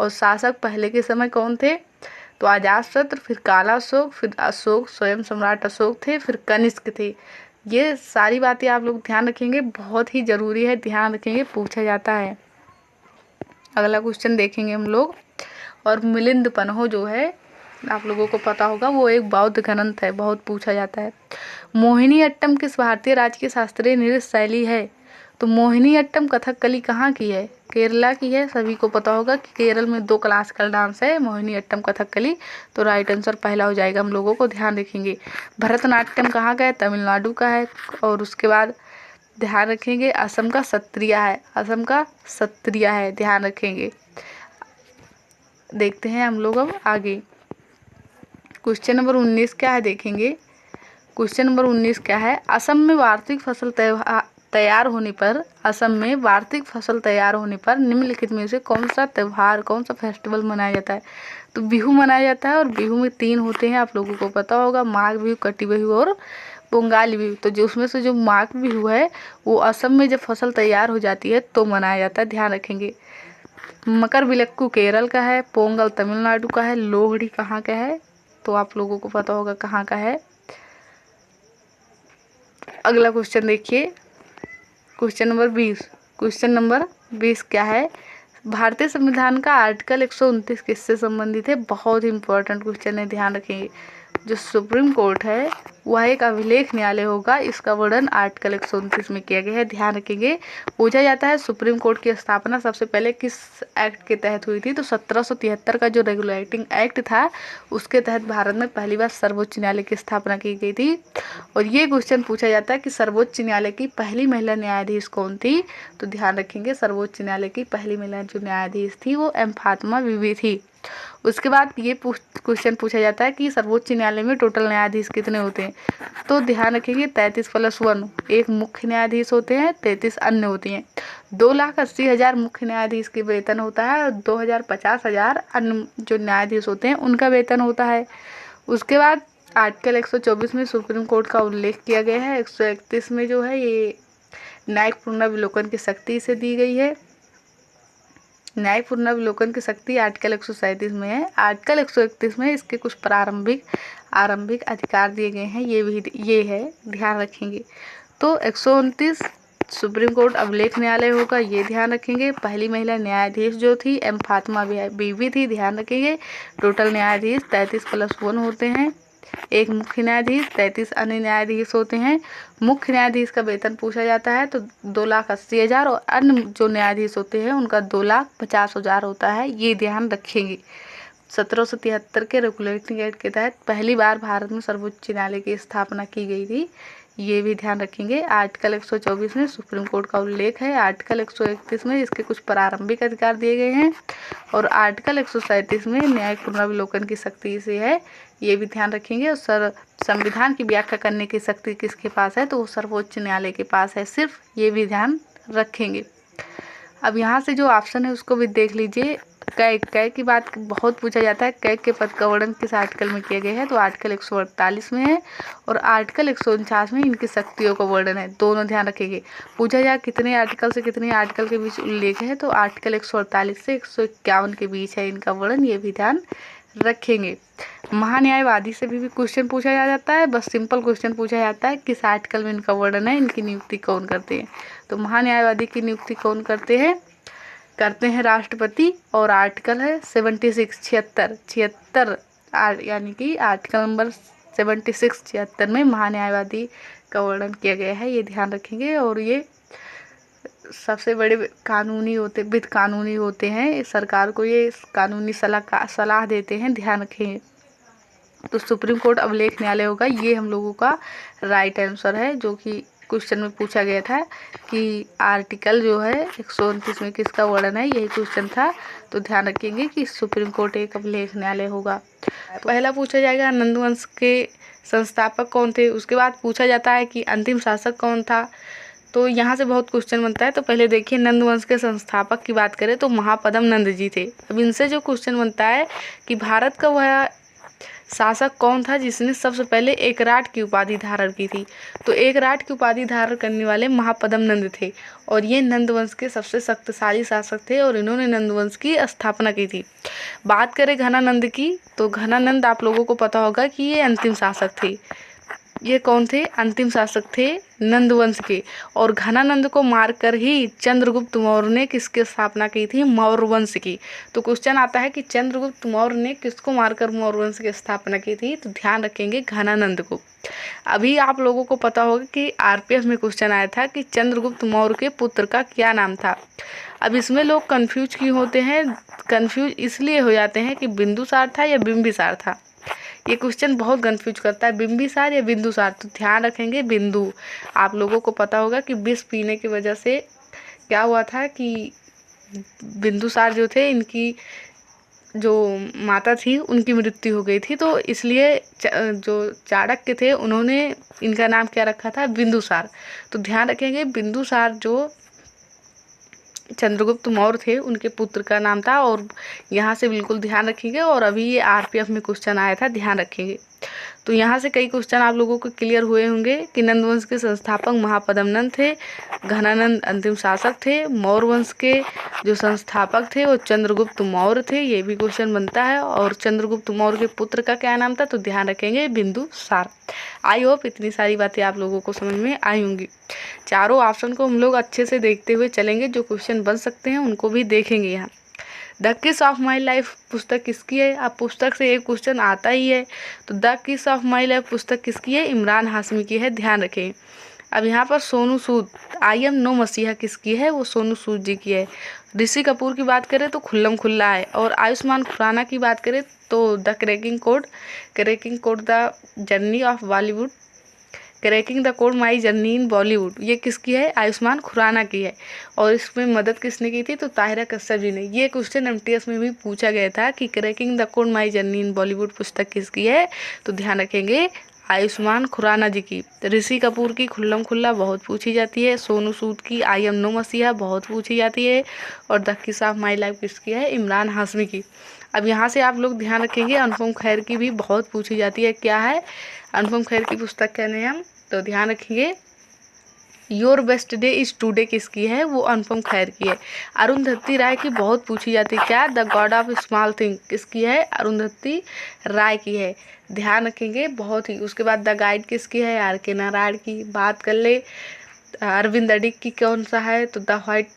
और शासक पहले के समय कौन थे? तो अजातशत्रु, फिर काला अशोक, फिर अशोक स्वयं सम्राट अशोक थे, फिर कनिष्क थे। ये सारी बातें आप लोग ध्यान रखेंगे, बहुत ही ज़रूरी है, ध्यान रखेंगे, पूछा जाता है। अगला क्वेश्चन देखेंगे हम लोग। और मिलिंद पन्हो जो है, आप लोगों को पता होगा, वो एक बौद्ध ग्रंथ है, बहुत पूछा जाता है। मोहिनी अट्टम किस भारतीय राज्य की शास्त्रीय नृत्य शैली है? तो मोहिनी अट्टम कथकली कहाँ की है? केरला की है। सभी को पता होगा कि केरल में 2 क्लासिकल डांस है, मोहिनी अट्टम, कथकली। तो राइट आंसर पहला हो जाएगा, हम लोगों को ध्यान रखेंगे। भरतनाट्यम कहाँ का है? तमिलनाडु का है। और उसके बाद ध्यान रखेंगे असम का सत्रिया है, असम का सत्रिया है, ध्यान रखेंगे। देखते हैं हम लोग अब आगे। क्वेश्चन नंबर 19 क्या है देखेंगे। क्वेश्चन नंबर 19 क्या है? असम में वार्षिक फसल तैयार होने पर, असम में वार्षिक फसल तैयार होने पर निम्नलिखित में से कौन सा त्यौहार, कौन सा फेस्टिवल मनाया जाता है? तो बिहू मनाया जाता है। और बिहू में 3 होते हैं, आप लोगों को पता होगा, माघ बिहू, कटी बिहू और पोंगाली बिहू। तो जो उसमें से जो माघ बिहू है वो असम में जब फसल तैयार हो जाती है तो मनाया जाता है, ध्यान रखेंगे। मकर बिलक्कू केरल का है, पोंगल तमिलनाडु का है, लोहड़ी कहाँ का है? तो आप लोगों को पता होगा कहाँ का है। अगला क्वेश्चन देखिए, क्वेश्चन नंबर 20। क्वेश्चन नंबर 20 क्या है? भारतीय संविधान का आर्टिकल 129 किससे संबंधित है? बहुत ही इंपॉर्टेंट क्वेश्चन है, ध्यान रखेंगे। जो सुप्रीम कोर्ट है वह एक अभिलेख न्यायालय होगा, इसका वर्णन आर्टिकल 129 में किया गया है, ध्यान रखेंगे। पूछा जाता है सुप्रीम कोर्ट की स्थापना सबसे पहले किस एक्ट के तहत हुई थी? तो 1773 का जो रेगुलेटिंग एक्ट था उसके तहत भारत में पहली बार सर्वोच्च न्यायालय की स्थापना की गई थी। और ये क्वेश्चन पूछा जाता है कि सर्वोच्च न्यायालय की पहली महिला न्यायाधीश कौन थी? तो ध्यान रखेंगे, सर्वोच्च न्यायालय की पहली महिला जो न्यायाधीश थी वो एम फातिमा बीवी थी। उसके बाद ये क्वेश्चन पूछा जाता है कि सर्वोच्च न्यायालय में टोटल न्यायाधीश कितने होते हैं? तो ध्यान रखेंगे 33+1, एक मुख्य न्यायाधीश होते हैं, 33 अन्य होते हैं। 2,80,000 मुख्य न्यायाधीश के वेतन होता है और 2,50,000 अन्य जो न्यायाधीश होते हैं उनका वेतन होता है। उसके बाद आर्टिकल 124 में सुप्रीम कोर्ट का उल्लेख किया गया है। 131 में जो है ये न्यायिक पुनर्विलोकन की शक्ति से दी गई है। न्यायिक पुनरावलोकन की शक्ति आर्टिकल 137 में है। आर्टिकल 131 में इसके कुछ आरंभिक अधिकार दिए गए हैं, ये है, ध्यान रखेंगे। तो 129 सुप्रीम कोर्ट अभिलेख न्यायालय होगा, ये ध्यान रखेंगे। पहली महिला न्यायाधीश जो थी एम फातिमा बीबी थी, ध्यान रखेंगे। टोटल न्यायाधीश 33+1 होते हैं। एक मुख्य न्यायाधीश, 33 अन्य न्यायाधीश होते हैं। मुख्य न्यायाधीश का वेतन पूछा जाता है तो 2,80,000 और अन्य जो न्यायाधीश होते हैं उनका 2,50,000 होता है, ये ध्यान रखेंगे। 1773 के रेगुलेटिंग एक्ट के तहत पहली बार भारत में सर्वोच्च न्यायालय की स्थापना की गई थी, ये भी ध्यान रखेंगे। आर्टिकल 124 में सुप्रीम कोर्ट का उल्लेख है। आर्टिकल 131 में इसके कुछ प्रारंभिक अधिकार दिए गए हैं और आर्टिकल 137 में न्यायिक पुनरावलोकन की शक्ति से है, ये भी ध्यान रखेंगे। और संविधान की व्याख्या करने की शक्ति किसके पास है, तो वो सर्वोच्च न्यायालय के पास है सिर्फ, ये भी ध्यान रखेंगे। अब यहाँ से जो ऑप्शन है उसको भी देख लीजिए। कै की बात बहुत पूछा जाता है, कै के पद का वर्णन किस आर्टिकल में किया गया है, तो आर्टिकल 148 में है और आर्टिकल 149 में इनकी शक्तियों का वर्णन है, दोनों ध्यान रखेंगे। पूछा जाए कितने आर्टिकल से कितने आर्टिकल के बीच उल्लेख है, तो आर्टिकल 148 से 151 के बीच है इनका वर्णन, ये भी ध्यान रखेंगे। महान्यायवादी से भी क्वेश्चन पूछा जाता है, बस सिंपल क्वेश्चन पूछा जाता है किस आर्टिकल में इनका वर्णन है, इनकी नियुक्ति कौन करते हैं, तो महान्यायवादी की नियुक्ति कौन करते हैं राष्ट्रपति। और आर्टिकल है 76 यानी कि आर्टिकल नंबर 76 में महान्यायवादी का वर्णन किया गया है, ये ध्यान रखेंगे। और ये सबसे बड़े वित्त कानूनी होते हैं, सरकार को ये कानूनी सलाह देते हैं, ध्यान रखेंगे। तो सुप्रीम कोर्ट अभिलेख न्यायालय होगा, ये हम लोगों का राइट आंसर है, जो कि क्वेश्चन में पूछा गया था कि आर्टिकल जो है 129 में किसका वर्णन है, यही क्वेश्चन था। तो ध्यान रखेंगे कि सुप्रीम कोर्ट एक अभिलेख न्यायालय होगा। तो पहला पूछा जाएगा नंदवंश के संस्थापक कौन थे, उसके बाद पूछा जाता है कि अंतिम शासक कौन था। तो यहाँ से बहुत क्वेश्चन बनता है। तो पहले देखिए, नंदवंश के संस्थापक की बात करें तो महापद्म नंद जी थे। अब इनसे जो क्वेश्चन बनता है कि भारत का वह शासक कौन था जिसने सबसे पहले एकराट की उपाधि धारण की थी, तो एकराट की उपाधि धारण करने वाले महापद्म नंद थे और ये नंदवंश के सबसे शक्तिशाली शासक थे और इन्होंने नंदवंश की स्थापना की थी। बात करें घनानंद की, तो घनानंद आप लोगों को पता होगा कि ये अंतिम शासक थे। ये कौन थे, अंतिम शासक थे नंदवंश के। और घनानंद को मारकर ही चंद्रगुप्त मौर्य ने किसकी स्थापना की थी, मौर्य वंश की। तो क्वेश्चन आता है कि चंद्रगुप्त मौर्य ने किसको मारकर मौर्य वंश की स्थापना की थी, तो ध्यान रखेंगे घनानंद को। अभी आप लोगों को पता होगा कि आरपीएफ में क्वेश्चन आया था कि चंद्रगुप्त मौर्य के पुत्र का क्या नाम था। अब इसमें लोग कंफ्यूज क्यों होते हैं, कंफ्यूज इसलिए हो जाते हैं कि बिंदुसार था या बिंबिसार था। ये क्वेश्चन बहुत कंफ्यूज करता है, बिंबिसार या बिंदुसार। तो ध्यान रखेंगे बिंदु। आप लोगों को पता होगा कि विष पीने की वजह से क्या हुआ था कि बिंदुसार जो थे, इनकी जो माता थी उनकी मृत्यु हो गई थी, तो इसलिए जो चाणक्य थे उन्होंने इनका नाम क्या रखा था, बिंदुसार। तो ध्यान रखेंगे बिंदुसार जो चंद्रगुप्त मौर्य थे उनके पुत्र का नाम था, और यहाँ से बिल्कुल ध्यान रखेंगे। और अभी ये आरपीएफ में क्वेश्चन आया था, ध्यान रखेंगे। तो यहाँ से कई क्वेश्चन आप लोगों को क्लियर हुए होंगे कि नंदवंश के संस्थापक महापद्म नंद थे, घनानंद अंतिम शासक थे, मौर्य वंश के जो संस्थापक थे वो चंद्रगुप्त मौर्य थे, ये भी क्वेश्चन बनता है। और चंद्रगुप्त मौर्य के पुत्र का क्या नाम था, तो ध्यान रखेंगे बिंदुसार। आई होप इतनी सारी बातें आप लोगों को समझ में आई होंगी। चारों ऑप्शन को हम लोग अच्छे से देखते हुए चलेंगे, जो क्वेश्चन बन सकते हैं उनको भी देखेंगे। यहाँ द किस ऑफ माई लाइफ पुस्तक किसकी है, अब पुस्तक से एक क्वेश्चन आता ही है। तो द किस ऑफ माई लाइफ पुस्तक किसकी है, इमरान हाशमी की है, ध्यान रखें। अब यहाँ पर Sonu Sood I am no मसीहा किसकी है, वो सोनू सूद जी की है। ऋषि कपूर की बात करें तो खुल्लम खुल्ला है। और आयुष्मान खुराना की बात करें तो the cracking code the journey of Bollywood, cracking the code my journey in Bollywood, ये किसकी है, आयुष्मान खुराना की है। और इसमें मदद किसने की थी, तो ताहिरा कश्यप जी ने। ये क्वेश्चन एमटीएस में भी पूछा गया था कि cracking the code my journey in Bollywood पुस्तक किसकी है, तो ध्यान रखेंगे आयुष्मान खुराना जी की। ऋषि कपूर की खुल्लम खुल्ला बहुत पूछी जाती है, सोनू सूद की आई एम नो मसीहा बहुत पूछी जाती है, और द किस ऑफ माई लाइफ किसकी है, इमरान हाशमी की। अब यहाँ से आप लोग ध्यान रखेंगे अनुपम खैर की भी बहुत पूछी जाती है, क्या है अनुपम खैर की पुस्तक का नाम, तो ध्यान रखिए your best day is today किसकी है? वो अनुपम खेर की है। अरुंधति राय की बहुत पूछी जाती है, क्या? The God of small thing किसकी है? अरुंधति राय की है, ध्यान रखेंगे बहुत ही। उसके बाद द गाइड किसकी है? आर के नारायण की। बात कर ले अरविंद अडिग की कौन सा है? तो द व्हाइट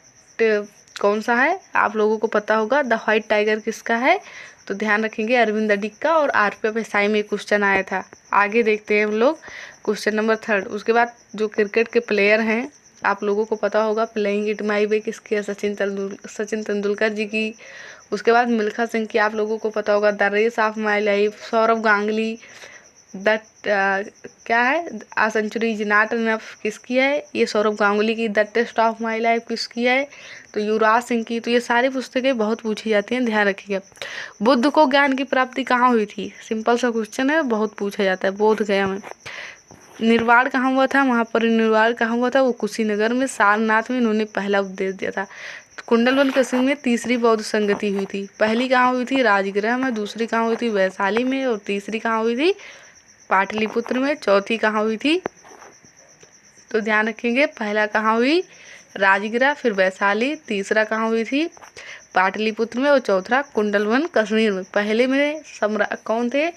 कौन सा है? आप लोगों को पता होगा। द व्हाइट टाइगर किसका है? तो ध्यान रखेंगे अरविंद अडिग का। और आरपीएफ एसआई में क्वेश्चन आया था। आगे देखते हैं हम लोग क्वेश्चन नंबर 3। उसके बाद जो क्रिकेट के प्लेयर हैं आप लोगों को पता होगा, प्लेइंग इट माई वे किसकी है? सचिन तेंदुलकर जी की। उसके बाद मिल्खा सिंह की आप लोगों को पता होगा, the race of my life. Saurav Ganguly that क्या है? A century is not enough किसकी है? ये सौरव गांगुली की। The test of my life किसकी है? तो युवराज सिंह की। तो ये सारी पुस्तकें बहुत पूछी जाती हैं, ध्यान रखिएगा। बुद्ध को ज्ञान की प्राप्ति कहाँ हुई थी? सिंपल सा क्वेश्चन है, बहुत पूछा जाता है। बोध गया में। निर्वाण कहाँ हुआ था? महापरिनिर्वाण कहाँ हुआ था? वो कुशीनगर में। सारनाथ में इन्होंने पहला उपदेश दिया था। कुंडलवन कृषि में तीसरी बौद्ध संगति हुई थी। पहली कहाँ हुई थी? राजगृह में। दूसरी कहाँ हुई थी? वैशाली में। और तीसरी कहाँ हुई थी? पाटलिपुत्र में। चौथी कहाँ हुई थी? तो ध्यान रखेंगे, पहला कहाँ हुई? राजगृह, फिर वैशाली। तीसरा कहाँ हुई थी? पाटलिपुत्र में। और चौथा कुंडलवन कश्मीर में। पहले में सम्राट कौन थे?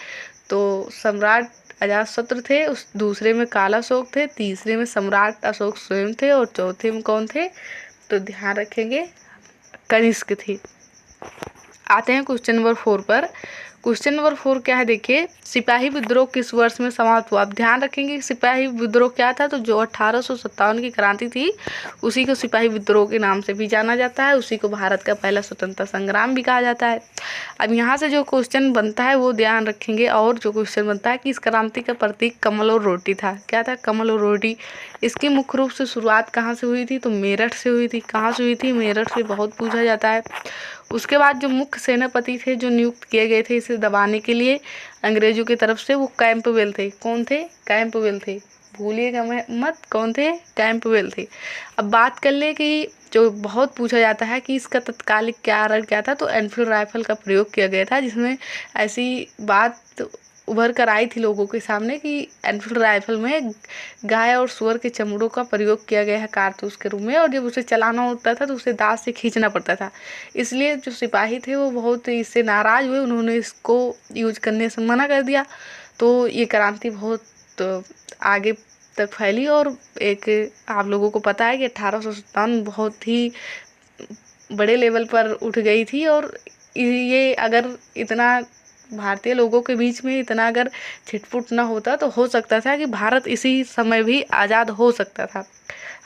तो सम्राट अजातशत्रु थे। उस दूसरे में काला अशोक थे। तीसरे में सम्राट अशोक स्वयं थे। और चौथे में कौन थे? तो ध्यान रखेंगे कनिष्क थे। आते हैं क्वेश्चन नंबर 4 पर। क्वेश्चन नंबर 4 क्या है? देखिए, सिपाही विद्रोह किस वर्ष में समाप्त हुआ? आप ध्यान रखेंगे सिपाही विद्रोह क्या था? तो जो 1857 की क्रांति थी उसी को सिपाही विद्रोह के नाम से भी जाना जाता है। उसी को भारत का पहला स्वतंत्रता संग्राम भी कहा जाता है। अब यहाँ से जो क्वेश्चन बनता है वो ध्यान रखेंगे। और जो क्वेश्चन बनता है कि इस क्रांति का प्रतीक कमल और रोटी था। क्या था? कमल और रोटी। इसकी मुख्य रूप से शुरुआत कहाँ से हुई थी? तो मेरठ से हुई थी। कहाँ से हुई थी? मेरठ से। बहुत पूछा जाता है। उसके बाद जो मुख्य सेनापति थे जो नियुक्त किए गए थे इसे दबाने के लिए अंग्रेजों की तरफ से, वो कैंपबेल थे। कौन थे? कैंपबेल थे, भूलिएगा मत। कौन थे? कैंपबेल थे। अब बात कर ले कि जो बहुत पूछा जाता है कि इसका तत्कालिक कारण क्या था? तो एनफील्ड राइफल का प्रयोग किया गया था, जिसमें ऐसी बात उभर कर आई थी लोगों के सामने कि एनफील्ड राइफल में गाय और सुअर के चमड़ों का प्रयोग किया गया है कारतूस के रूप में। और जब उसे चलाना होता था तो उसे दांत से खींचना पड़ता था। इसलिए जो सिपाही थे वो बहुत इससे नाराज़ हुए, उन्होंने इसको यूज करने से मना कर दिया। तो ये क्रांति बहुत आगे तक फैली। और एक आप लोगों को पता है कि 1857 बहुत ही बड़े लेवल पर उठ गई थी। और ये अगर इतना भारतीय लोगों के बीच में इतना अगर छिटपुट ना होता तो हो सकता था कि भारत इसी समय भी आज़ाद हो सकता था।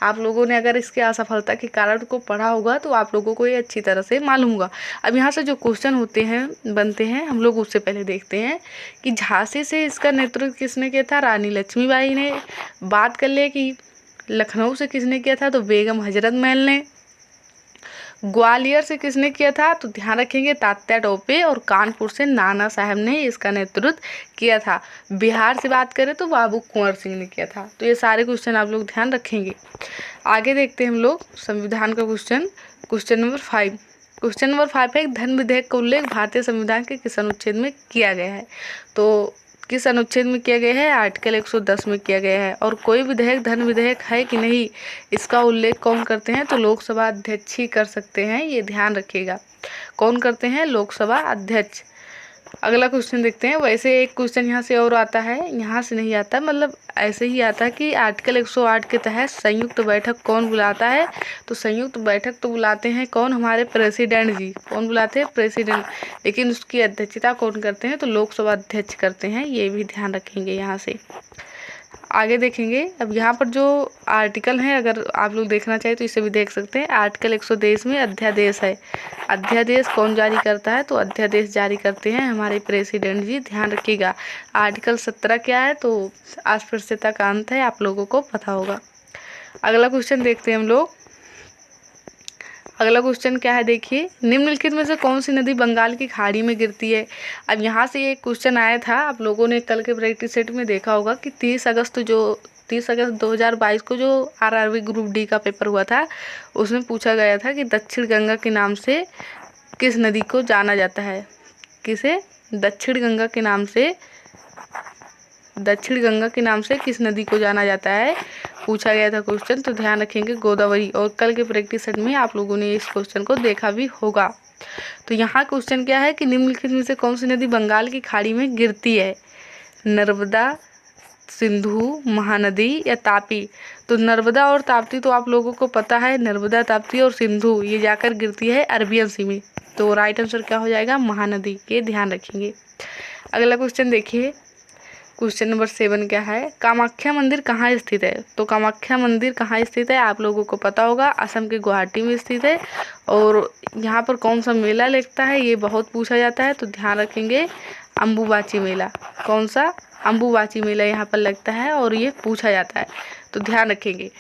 आप लोगों ने अगर इसके असफलता के कारण को पढ़ा होगा तो आप लोगों को ये अच्छी तरह से मालूम होगा। अब यहाँ से जो क्वेश्चन होते हैं बनते हैं हम लोग उससे पहले देखते हैं कि झांसी से इसका नेतृत्व किसने किया था? रानी लक्ष्मीबाई ने। बात कर ले कि लखनऊ से किसने किया था? तो बेगम हजरत महल ने। ग्वालियर से किसने किया था? तो ध्यान रखेंगे तात्या टोपे। और कानपुर से नाना साहब ने इसका नेतृत्व किया था। बिहार से बात करें तो बाबू कुंवर सिंह ने किया था। तो ये सारे क्वेश्चन आप लोग ध्यान रखेंगे। आगे देखते हैं हम लोग संविधान का question. Question number 5। Question number 5 है, धन विधेयक का उल्लेख भारतीय संविधान के किस अनुच्छेद में किया गया है? तो किस अनुच्छेद में किया गया है? आर्टिकल 110 में किया गया है। और कोई विधेयक धन विधेयक है कि नहीं, इसका उल्लेख कौन करते हैं? तो लोकसभा अध्यक्ष ही कर सकते हैं, ये ध्यान रखिएगा। कौन करते हैं? लोकसभा अध्यक्ष। अगला क्वेश्चन देखते हैं। वैसे एक क्वेश्चन यहाँ से और आता है, यहाँ से नहीं आता, मतलब ऐसे ही आता है कि आर्टिकल 108 के तहत संयुक्त बैठक कौन बुलाता है? तो संयुक्त बैठक तो बुलाते हैं कौन? हमारे प्रेसिडेंट जी। कौन बुलाते हैं? प्रेसिडेंट। लेकिन उसकी अध्यक्षता कौन करते हैं? तो लोकसभा अध्यक्ष करते हैं, ये भी ध्यान रखेंगे। यहाँ से आगे देखेंगे। अब यहाँ पर जो आर्टिकल हैं अगर आप लोग देखना चाहें तो इसे भी देख सकते हैं। आर्टिकल 123 में अध्यादेश है। अध्यादेश कौन जारी करता है? तो अध्यादेश जारी करते हैं हमारे प्रेसिडेंट जी, ध्यान रखिएगा। आर्टिकल 17 क्या है? तो अस्पृश्यता का अंत है, आप लोगों को पता होगा। अगला क्वेश्चन देखते हैं हम लोग। अगला क्वेश्चन क्या है? देखिए, निम्नलिखित में से कौन सी नदी बंगाल की खाड़ी में गिरती है? अब यहाँ से एक क्वेश्चन आया था, आप लोगों ने कल के प्रैक्टिस सेट में देखा होगा कि 30 अगस्त 2022 को जो आरआरबी ग्रुप डी का पेपर हुआ था उसमें पूछा गया था कि दक्षिण गंगा के नाम से किस नदी को जाना जाता है? किसे? दक्षिण गंगा के नाम से किस नदी को जाना जाता है? पूछा गया था क्वेश्चन, तो ध्यान रखेंगे गोदावरी। और कल के प्रैक्टिस सेट में आप लोगों ने इस क्वेश्चन को देखा भी होगा। तो यहाँ क्वेश्चन क्या है कि निम्नलिखित में से कौन सी नदी बंगाल की खाड़ी में गिरती है? नर्मदा, सिंधु, महानदी या तापी? तो नर्मदा और ताप्ती तो आप लोगों को पता है, नर्मदा, ताप्ती और सिंधु ये जाकर गिरती है अरबियन सी में। तो राइट आंसर क्या हो जाएगा? महानदी। के ध्यान रखेंगे। अगला क्वेश्चन देखिए, क्वेश्चन नंबर 7 क्या है? कामाख्या मंदिर कहाँ स्थित है? तो कामाख्या मंदिर कहाँ स्थित है आप लोगों को पता होगा, असम के गुवाहाटी में स्थित है। और यहाँ पर कौन सा मेला लगता है ये बहुत पूछा जाता है, तो ध्यान रखेंगे अम्बुबाची मेला। कौन सा? अम्बुबाची मेला यहाँ पर लगता है और ये पूछा जाता है, तो ध्यान रखेंगे।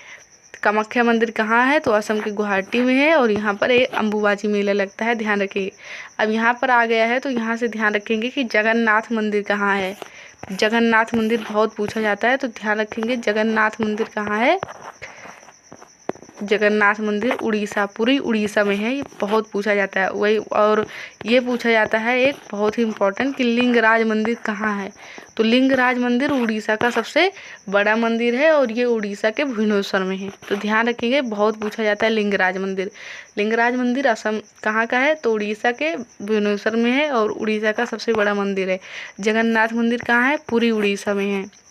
कामाख्या मंदिर कहाँ है? तो असम के गुवाहाटी में है और यहाँ पर एक अम्बुबाची मेला लगता है, ध्यान रखिए। अब यहाँ पर आ गया है तो यहाँ से ध्यान रखेंगे कि जगन्नाथ मंदिर कहाँ है। जगन्नाथ मंदिर बहुत पूछा जाता है, तो ध्यान रखेंगे जगन्नाथ मंदिर कहाँ है? जगन्नाथ मंदिर उड़ीसा, पूरी उड़ीसा में है, ये बहुत पूछा जाता है। वही और ये पूछा जाता है एक बहुत ही इम्पोर्टेंट कि लिंगराज मंदिर कहाँ है? तो लिंगराज मंदिर उड़ीसा का सबसे बड़ा मंदिर है और ये उड़ीसा के भुवनेश्वर में है, तो ध्यान रखेंगे बहुत पूछा जाता है लिंगराज मंदिर। लिंगराज मंदिर असम कहाँ का है? तो उड़ीसा के भुवनेश्वर में है और उड़ीसा का सबसे बड़ा मंदिर है। जगन्नाथ मंदिर कहाँ है? पूरी उड़ीसा में है।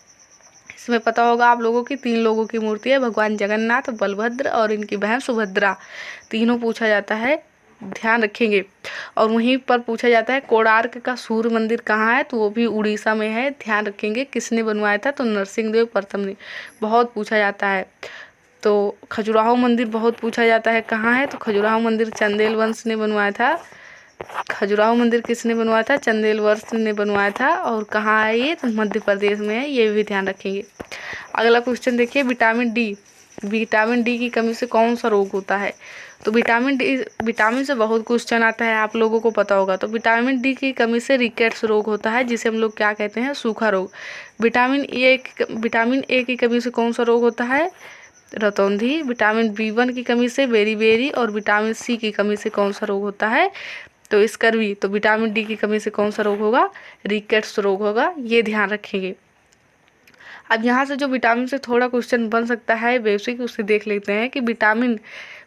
इसमें पता होगा आप लोगों की 3 लोगों की मूर्ति है, भगवान जगन्नाथ, बलभद्र और इनकी बहन सुभद्रा, तीनों पूछा जाता है, ध्यान रखेंगे। और वहीं पर पूछा जाता है कोणार्क का सूर्य मंदिर कहाँ है? तो वो भी उड़ीसा में है, ध्यान रखेंगे। किसने बनवाया था? तो नरसिंह प्रथम ने, बहुत पूछा जाता है। तो खजुराहो मंदिर बहुत पूछा जाता है, कहाँ है? तो खजुराहो मंदिर चंदेल वंश ने बनवाया था। खजुराहो मंदिर किसने बनवाया था? चंदेल वंश ने बनवाया था। और कहाँ है ये? तो मध्य प्रदेश में है, ये भी ध्यान रखेंगे। अगला क्वेश्चन देखिए, विटामिन डी। विटामिन डी की कमी से कौन सा रोग होता है? तो विटामिन से बहुत क्वेश्चन आता है, आप लोगों को पता होगा। तो विटामिन डी की कमी से रिकेट्स रोग होता है, जिसे हम लोग क्या कहते हैं? सूखा रोग। विटामिन ए की कमी से कौन सा रोग होता है? रतौंधी। विटामिन B1 की कमी से बेरी और विटामिन सी की कमी से कौन सा रोग होता है? तो स्कर्वी। तो विटामिन डी की कमी से कौन सा रोग होगा? रिकेट्स रोग होगा, ये ध्यान रखेंगे। अब यहाँ से जो विटामिन से थोड़ा क्वेश्चन बन सकता है बेसिक, उससे देख लेते हैं कि विटामिन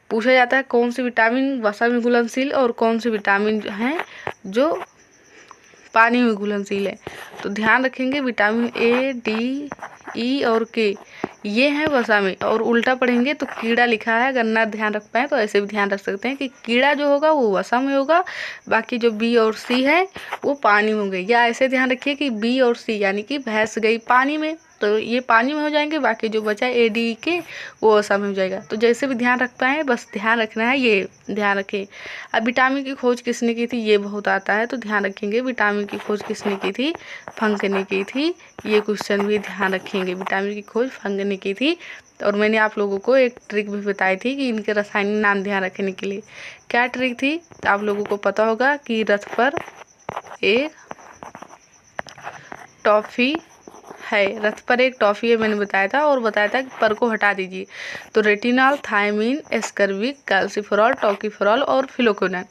पूछा जाता है कौन सी विटामिन वसा में घुलनशील और कौन सी विटामिन है जो पानी में घुलनशील है। तो ध्यान रखेंगे विटामिन A, D, E और K ये हैं वसा में, और उल्टा पढ़ेंगे तो कीड़ा लिखा है, अगर ना ध्यान रख पाए तो ऐसे भी ध्यान रख सकते हैं कि कीड़ा जो होगा वो वसा में होगा, बाकी जो B और C है वो पानी में होंगे। या ऐसे ध्यान रखिए कि B और C यानी कि भैंस गई पानी में, तो ये पानी में हो जाएंगे, बाकी जो बचा A, D, K वो वसा में हो जाएगा। तो जैसे भी ध्यान रख पाए बस ध्यान रखना है, ये ध्यान रखें। अब विटामिन की खोज किसने की थी? ये बहुत आता है, तो ध्यान रखेंगे विटामिन की खोज किसने की थी? फंक ने की थी। ये क्वेश्चन भी ध्यान रखेंगे, विटामिन की खोज फंक ने की थी। और मैंने आप लोगों को एक ट्रिक भी बताई थी कि इनके रासायनिक नाम ध्यान रखने के लिए। क्या ट्रिक थी? तो आप लोगों को पता होगा कि रथ पर एक टॉफी है, रथ पर एक टॉफी है, मैंने बताया था, और बताया था कि पर को हटा दीजिए। तो retinol, thiamine, ascorbic, calciferol, tocopherol और phylloquinone.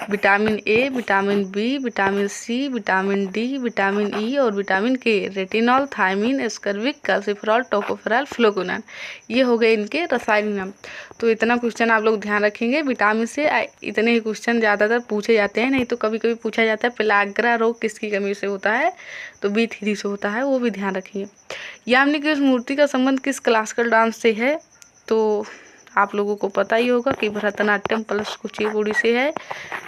Vitamin A, vitamin B, vitamin C, vitamin D, vitamin E और vitamin K. Retinol, thiamine, ascorbic, calciferol, tocopherol, phylloquinone, ये हो गए इनके रासायनिक नाम। तो इतना क्वेश्चन आप लोग ध्यान रखेंगे। विटामिन से इतने ही क्वेश्चन ज़्यादातर पूछे जाते हैं, नहीं तो कभी कभी पूछा जाता है पेलाग्रा रोग किसकी कमी से होता है? तो B3 से होता है, वो भी ध्यान रखिए। यामिनी की उस मूर्ति का संबंध किस क्लासिकल डांस से है? तो आप लोगों को पता ही होगा कि भरतनाट्यम प्लस कुचिपुड़ी से है,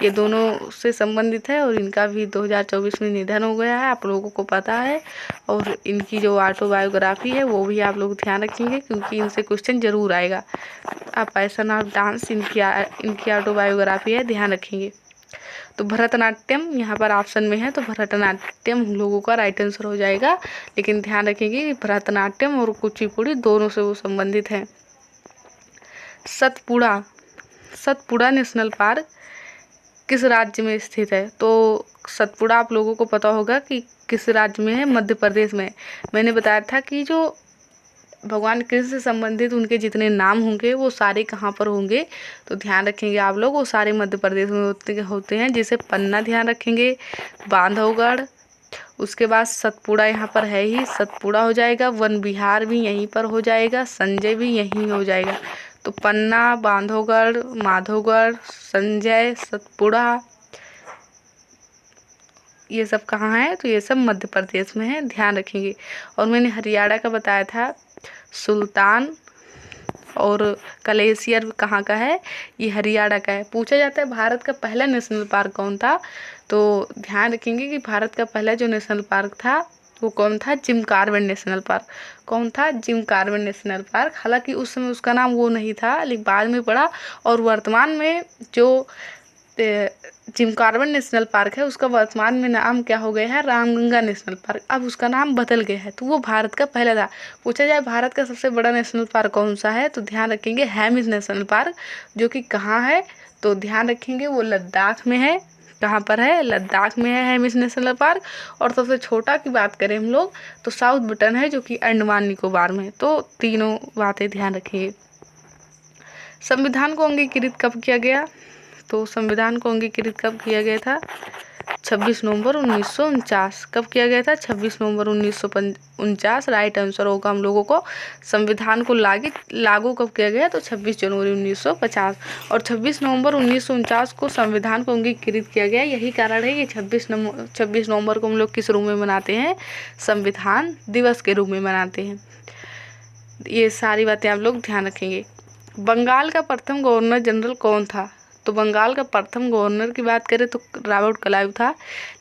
ये दोनों से संबंधित है। और इनका भी 2024 में निधन हो गया है, आप लोगों को पता है। और इनकी जो ऑटोबायोग्राफी है वो भी आप लोग ध्यान रखेंगे, क्योंकि इनसे क्वेश्चन जरूर आएगा। आप पैशन ऑफ डांस इनकी ऑटोबायोग्राफी है, ध्यान रखेंगे। तो भरतनाट्यम यहाँ पर ऑप्शन में है, तो भरतनाट्यम हम लोगों का राइट आंसर हो जाएगा। लेकिन ध्यान रखेंगे कि भरतनाट्यम और कुचिपुड़ी दोनों से वो संबंधित हैं। सतपुड़ा नेशनल पार्क किस राज्य में स्थित है? तो सतपुड़ा आप लोगों को पता होगा कि किस राज्य में है? मध्य प्रदेश में। मैंने बताया था कि जो भगवान कृष्ण से संबंधित उनके जितने नाम होंगे वो सारे कहाँ पर होंगे? तो ध्यान रखेंगे आप लोग, वो सारे मध्य प्रदेश में होते हैं। जैसे पन्ना ध्यान रखेंगे, बांधवगढ़, उसके बाद सतपुड़ा यहाँ पर है ही, सतपुड़ा हो जाएगा। वन विहार भी यहीं पर हो जाएगा, संजय भी यहीं हो जाएगा। तो पन्ना, बांधवगढ़, माधवगढ़, संजय, सतपुड़ा, ये सब कहाँ है? तो ये सब मध्य प्रदेश में है, ध्यान रखेंगे। और मैंने हरियाणा का बताया था, सुल्तान और ग्लेशियर कहाँ का है? ये हरियाणा का है। पूछा जाता है भारत का पहला नेशनल पार्क कौन था? तो ध्यान रखेंगे कि भारत का पहला जो नेशनल पार्क था वो कौन था? Jim Corbett national park. कौन था? Jim Corbett national park. हालांकि उस समय उसका नाम वो नहीं था, लेकिन बाद में पड़ा। और वर्तमान में जो जिम कॉर्बेट नेशनल पार्क है उसका वर्तमान में नाम क्या हो गया है? Ramganga national park. अब उसका नाम बदल गया है। तो वो भारत का पहला था। पूछा जाए भारत का सबसे बड़ा नेशनल पार्क कौन सा है? तो ध्यान रखेंगे हेमिस नेशनल पार्क, जो कि कहाँ है? तो ध्यान रखेंगे वो लद्दाख में है। कहाँ पर है? लद्दाख में है हेमिस नेशनल पार्क। और सबसे छोटा की बात करें हम लोग तो साउथ बटन है, जो कि अंडमान निकोबार में। तो तीनों बातें ध्यान रखिए। संविधान को अंगीकृत कब किया गया? तो संविधान को अंगीकृत कब किया गया था? 26 नवंबर 1949। कब किया गया था? 26 नवंबर 1949 राइट आंसर होगा हम लोगों को। संविधान को लागू कब किया गया? तो 26 जनवरी 1950। और 26 नवंबर 1949 को संविधान को अंगीकृत किया गया। यही कारण है कि 26 नवंबर को हम लोग किस रूप में मनाते हैं? संविधान दिवस के रूप में मनाते हैं। ये सारी बातें आप लोग ध्यान रखेंगे। बंगाल का प्रथम गवर्नर जनरल कौन था? तो बंगाल का प्रथम गवर्नर की बात करें तो रॉबर्ट क्लाइव था।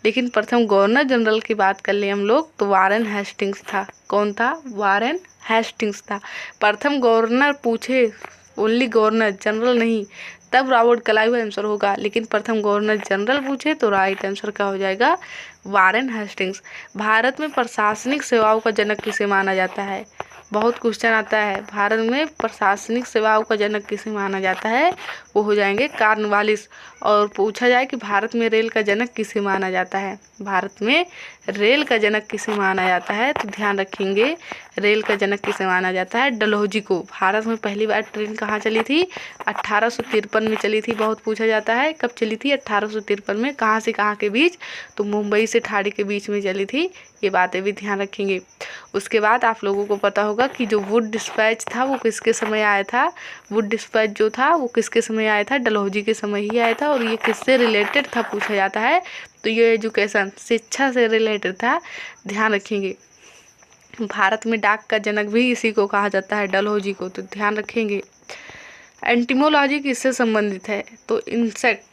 लेकिन प्रथम गवर्नर जनरल की बात कर ले हम लोग तो वारेन हेस्टिंग्स था। कौन था? वारेन हेस्टिंग्स था। प्रथम गवर्नर पूछे, ओनली गवर्नर जनरल नहीं, तब रॉबर्ट क्लाइव आंसर होगा। लेकिन प्रथम गवर्नर जनरल पूछे तो राइट आंसर क्या हो जाएगा? Warren Hastings. भारत में प्रशासनिक सेवाओं का जनक किसे माना जाता है? बहुत क्वेश्चन आता है। भारत में प्रशासनिक सेवाओं का जनक किसे माना जाता है? वो हो जाएंगे कॉर्नवालिस। और पूछा जाए कि भारत में रेल का जनक किसे माना जाता है? भारत में रेल का जनक किसे माना जाता है? तो ध्यान रखेंगे रेल का जनक किसे माना जाता है? डलहौजी को। भारत में पहली बार ट्रेन कहाँ चली थी? 1853 में चली थी। बहुत पूछा जाता है कब चली थी? 1853 में। कहाँ से कहाँ के बीच? तो मुंबई से ठाणे के बीच में चली थी। ये बातें भी ध्यान रखेंगे। उसके बाद आप लोगों को पता होगा कि जो वुड डिस्पैच था वो किसके समय आया था? वुड डिस्पैच जो था वो किसके समय आया था? डलहौजी के समय ही आया था। और ये किससे रिलेटेड था पूछा जाता है? तो ये एजुकेशन, शिक्षा से रिलेटेड था। ध्यान रखेंगे। भारत में डाक का जनक भी इसी को कहा जाता है, डलहौजी को। तो ध्यान रखेंगे। एंटिमोलॉजी किससे संबंधित है? तो इंसेक्ट,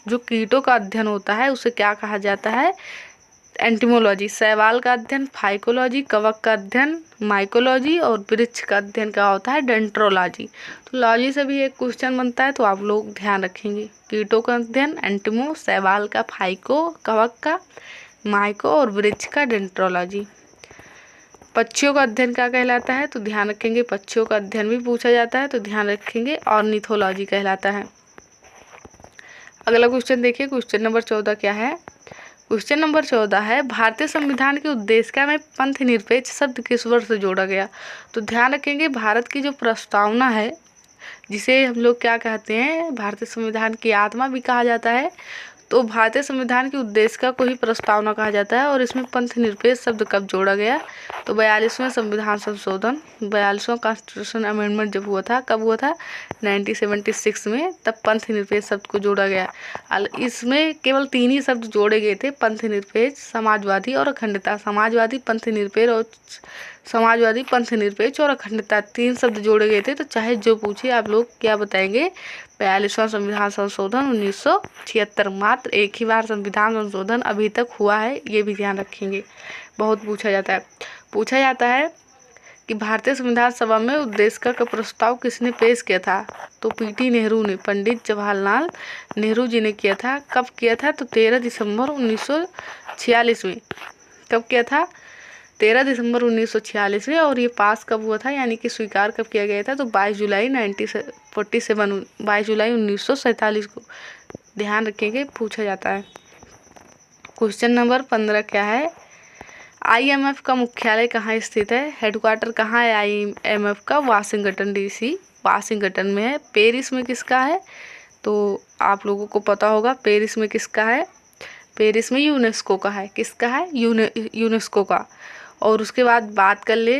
जो कीटों का अध्ययन होता है उसे क्या कहा जाता है? एंटिमोलॉजी। शैवाल का अध्ययन फाइकोलॉजी, कवक का अध्ययन माइकोलॉजी और वृक्ष का अध्ययन क्या होता है? डेंट्रोलॉजी। तो लॉजी से भी एक क्वेश्चन बनता है, तो आप लोग ध्यान रखेंगे। कीटों का अध्ययन एंटिमो, शैवाल का फाइको, कवक का माइको और वृक्ष का डेंट्रोलॉजी। पक्षियों का अध्ययन क्या कहलाता है? तो ध्यान रखेंगे पक्षियों का अध्ययन भी पूछा जाता है, तो ध्यान रखेंगे ऑर्निथोलॉजी कहलाता है। अगला क्वेश्चन देखिए, क्वेश्चन नंबर 14 क्या है? क्वेश्चन नंबर 14 है भारतीय संविधान के उद्देशिका में पंथ निरपेक्ष शब्द किस वर्ष से जोड़ा गया? तो ध्यान रखेंगे भारत की जो प्रस्तावना है, जिसे हम लोग क्या कहते हैं? भारतीय संविधान की आत्मा भी कहा जाता है। तो भारतीय संविधान की उद्देशिका को ही प्रस्तावना कहा जाता है। और इसमें पंथ निरपेक्ष शब्द कब जोड़ा गया? तो 42वें संविधान संशोधन, 42वां कॉन्स्टिट्यूशन अमेंडमेंट जब हुआ था, कब हुआ था? 1976 में, तब पंथ निरपेक्ष शब्द को जोड़ा गया। इसमें केवल 3 ही शब्द जोड़े गए थे, पंथ निरपेक्ष, समाजवादी और अखंडता। समाजवादी, पंथ निरपेक्ष और समाजवादी, पंथ निरपेक्ष और अखंडता, 3 शब्द जोड़े गए थे। तो चाहे जो पूछे आप लोग क्या बताएंगे? 42वां संविधान संशोधन 1976। मात्र एक ही बार संविधान संशोधन अभी तक हुआ है, ये भी ध्यान रखेंगे। बहुत पूछा जाता है कि भारतीय संविधान सभा में उद्देशिका का प्रस्ताव किसने पेश किया था? तो पीटी नेहरू ने, पंडित जवाहरलाल नेहरू जी ने किया था। कब किया था? तो 13 दिसंबर 1946 में। कब किया था? 13 दिसंबर 1946 में। और ये पास कब हुआ था, यानी कि स्वीकार कब किया गया था? तो 22 जुलाई 1947 को। ध्यान रखेंगे, पूछा जाता है। क्वेश्चन नंबर 15 क्या है? IMF का मुख्यालय कहाँ स्थित है? हेडक्वार्टर कहाँ है IMF का? वाशिंगटन DC, वाशिंगटन में है। पेरिस में किसका है? तो आप लोगों को पता होगा पेरिस में किसका है? पेरिस में यूनेस्को का है। किसका है? यूनेस्को का। और उसके बाद बात कर ले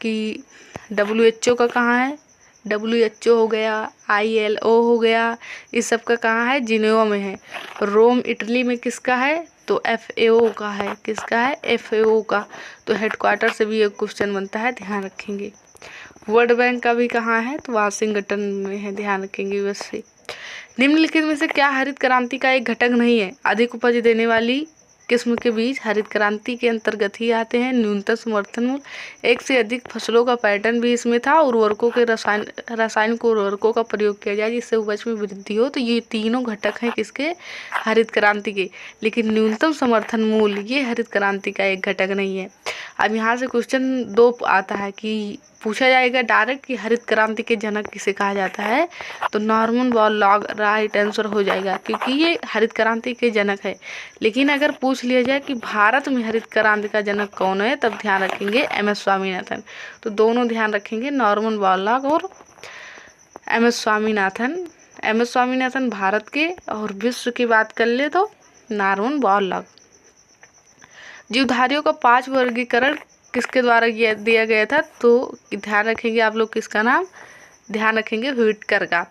कि WHO का कहाँ है? WHO हो गया, ILO हो गया, इस सब का कहाँ है? जिनेवा में है। रोम इटली में किसका है? तो FAO का है। किसका है? FAO का। तो हेडक्वार्टर से भी एक क्वेश्चन बनता है, ध्यान रखेंगे। वर्ल्ड बैंक का भी कहाँ है? तो वाशिंगटन में है, ध्यान रखेंगे वैसे। निम्नलिखित में से क्या हरित क्रांति का एक घटक नहीं है? अधिक उपज देने वाली किस्म के बीज हरित क्रांति के अंतर्गत ही आते हैं। न्यूनतम समर्थन मूल्य, एक से अधिक फसलों का पैटर्न भी इसमें था। उर्वरकों के रासायनिक उर्वरकों का प्रयोग किया जाए जिससे उपज में वृद्धि हो। तो ये तीनों घटक हैं किसके? हरित क्रांति के। लेकिन न्यूनतम समर्थन मूल्य ये हरित क्रांति का एक घटक नहीं है। अब यहाँ से क्वेश्चन 2 आता है कि पूछा जाएगा डायरेक्ट कि हरित क्रांति के जनक किसे कहा जाता है? तो नॉर्मन बोरलॉग राइट आंसर हो जाएगा, क्योंकि ये हरित क्रांति के जनक है। लेकिन अगर पूछ लिया जाए कि भारत में हरित क्रांति का जनक कौन है, तब ध्यान रखेंगे MS स्वामीनाथन। तो दोनों ध्यान रखेंगे, नॉर्मन बोरलॉग और MS स्वामीनाथन। MS स्वामीनाथन भारत के, और विश्व की बात कर ले तो नॉर्मन बोरलॉग। जीवधारियों का 5 वर्गीकरण किसके द्वारा दिया गया था? तो ध्यान रखेंगे आप लोग, किसका नाम? ध्यान रखेंगे व्हिटकर का।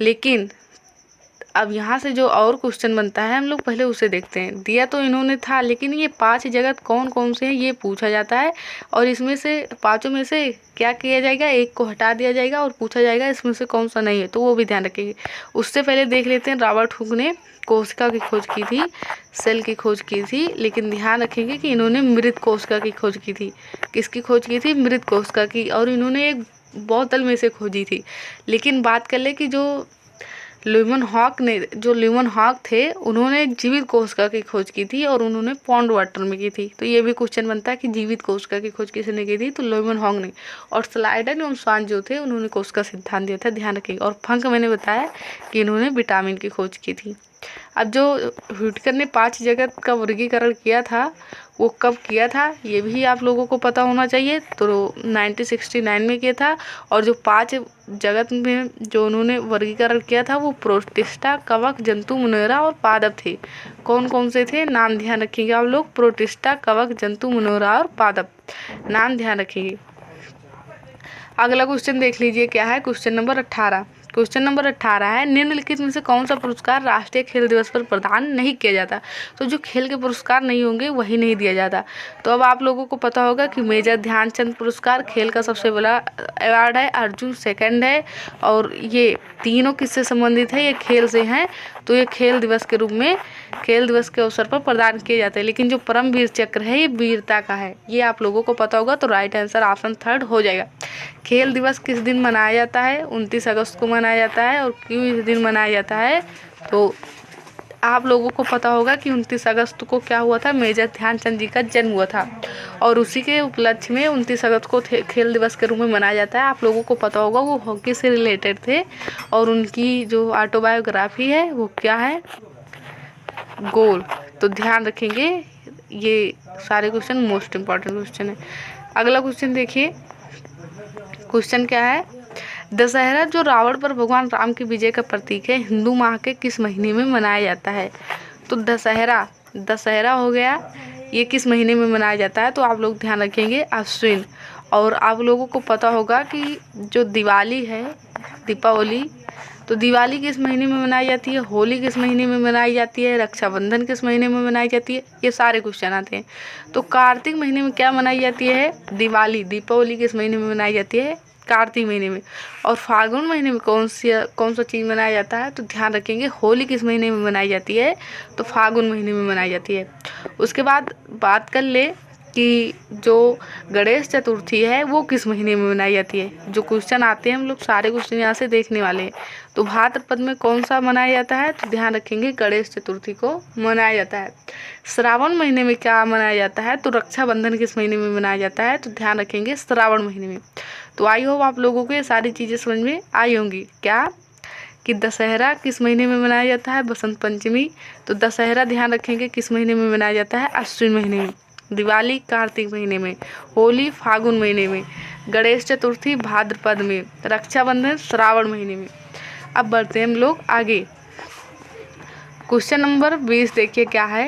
लेकिन अब यहाँ से जो और क्वेश्चन बनता है हम लोग पहले उसे देखते हैं। दिया तो इन्होंने था, लेकिन ये 5 जगत कौन कौन से हैं ये पूछा जाता है। और इसमें से 5 में से क्या किया जाएगा? एक को हटा दिया जाएगा और पूछा जाएगा इसमें से कौन सा नहीं है, तो वो भी ध्यान रखेंगे। उससे पहले देख लेते हैं, रॉबर्ट हुक ने कोशिका की खोज की थी, सेल की खोज की थी। लेकिन ध्यान रखेंगे कि इन्होंने मृत कोशिका की खोज की थी। किसकी खोज की थी? मृत कोशिका की। और इन्होंने एक बोतल में से खोजी थी। लेकिन बात कर ले कि जो ल्यूमन हॉक थे, उन्होंने जीवित कोशिका की खोज की थी और उन्होंने पॉन्ड वाटर में की थी। तो ये भी क्वेश्चन बनता है कि जीवित कोशिका की खोज किसने की थी? तो ल्यूमन हॉक ने। और स्लाइडर एवं स्वान जो थे उन्होंने कोशिका सिद्धांत दिया था, ध्यान रखिएगा। और फंक मैंने बताया कि इन्होंने विटामिन की खोज की थी। अब जो व्हिटकर ने 5 जगत का वर्गीकरण किया था वो कब किया था ये भी आप लोगों को पता होना चाहिए। तो 1969 में किया था। और जो 5 जगत में जो उन्होंने वर्गीकरण किया था वो प्रोटिस्टा, कवक, जंतु, मुनोरा और पादप थे। कौन कौन से थे? नाम ध्यान रखिएगा आप लोग, प्रोटिस्टा, कवक, जंतु, मुनोरा और पादप, नाम ध्यान रखिएगा। अगला क्वेश्चन देख लीजिए क्या है, क्वेश्चन नंबर 18। क्वेश्चन नंबर 18 है, निम्नलिखित में से कौन सा पुरस्कार राष्ट्रीय खेल दिवस पर प्रदान नहीं किया जाता? तो जो खेल के पुरस्कार नहीं होंगे वही नहीं दिया जाता। तो अब आप लोगों को पता होगा कि मेजर ध्यानचंद पुरस्कार खेल का सबसे बड़ा अवार्ड है, अर्जुन सेकंड है। और ये तीनों किससे संबंधित है? ये खेल से हैं। तो ये खेल दिवस के रूप में, खेल दिवस के अवसर पर प्रदान किए जाते हैं। लेकिन जो परमवीर चक्र है ये वीरता का है, ये आप लोगों को पता होगा। तो राइट आंसर ऑप्शन 3 हो जाएगा। खेल दिवस किस दिन मनाया जाता है? 29 अगस्त को मनाया जाता है। और क्यों इस दिन मनाया जाता है? तो आप लोगों को पता होगा कि 29 अगस्त को क्या हुआ था? मेजर ध्यानचंद जी का जन्म हुआ था। और उसी के उपलक्ष्य में 29 अगस्त को खेल दिवस के रूप में मनाया जाता है। आप लोगों को पता होगा वो हॉकी से रिलेटेड थे। और उनकी जो ऑटोबायोग्राफी है वो क्या है? गोल। तो ध्यान रखेंगे, ये सारे क्वेश्चन मोस्ट इम्पॉर्टेंट क्वेश्चन है। अगला क्वेश्चन देखिए, क्वेश्चन क्या है? दशहरा जो रावण पर भगवान राम की विजय का प्रतीक है, हिंदू माह के किस महीने में मनाया जाता है? तो दशहरा हो गया, ये किस महीने में मनाया जाता है? तो आप लोग ध्यान रखेंगे अश्विन। और आप लोगों को पता होगा कि जो दिवाली है, दीपावली, तो दिवाली किस महीने में मनाई जाती है? होली किस महीने में मनाई जाती है? रक्षाबंधन किस महीने में मनाई जाती है? ये सारे क्वेश्चन आते हैं। तो कार्तिक महीने में क्या मनाई जाती है? दिवाली। दीपावली किस महीने में मनाई जाती है? कार्तिक महीने में। और फाल्गुन महीने में कौन सा चीज़ मनाया जाता है? तो ध्यान रखेंगे, होली किस महीने में मनाई जाती है? तो फाल्गुन महीने में मनाई जाती है। उसके बाद बात कर ले कि जो गणेश चतुर्थी है वो किस महीने में मनाई जाती है? जो क्वेश्चन आते हैं हम लोग सारे क्वेश्चन यहाँ से देखने वाले हैं। तो भाद्रपद में कौन सा मनाया जाता है? तो ध्यान रखेंगे, गणेश चतुर्थी को मनाया जाता है। श्रावण महीने में क्या मनाया जाता है? तो रक्षाबंधन किस महीने में मनाया जाता है? तो ध्यान रखेंगे, श्रावण महीने में। तो आई होप आप लोगों को ये सारी चीज़ें समझ में आई होंगी। क्या कि दशहरा किस महीने में मनाया जाता है? बसंत पंचमी। तो दशहरा ध्यान रखेंगे किस महीने में मनाया जाता है? अश्विन महीने में। दिवाली कार्तिक महीने में। होली फाल्गुन महीने में। गणेश चतुर्थी भाद्रपद में। रक्षाबंधन श्रावण महीने में। अब बढ़ते हैं हम लोग आगे। क्वेश्चन नंबर 20 देखिए क्या है।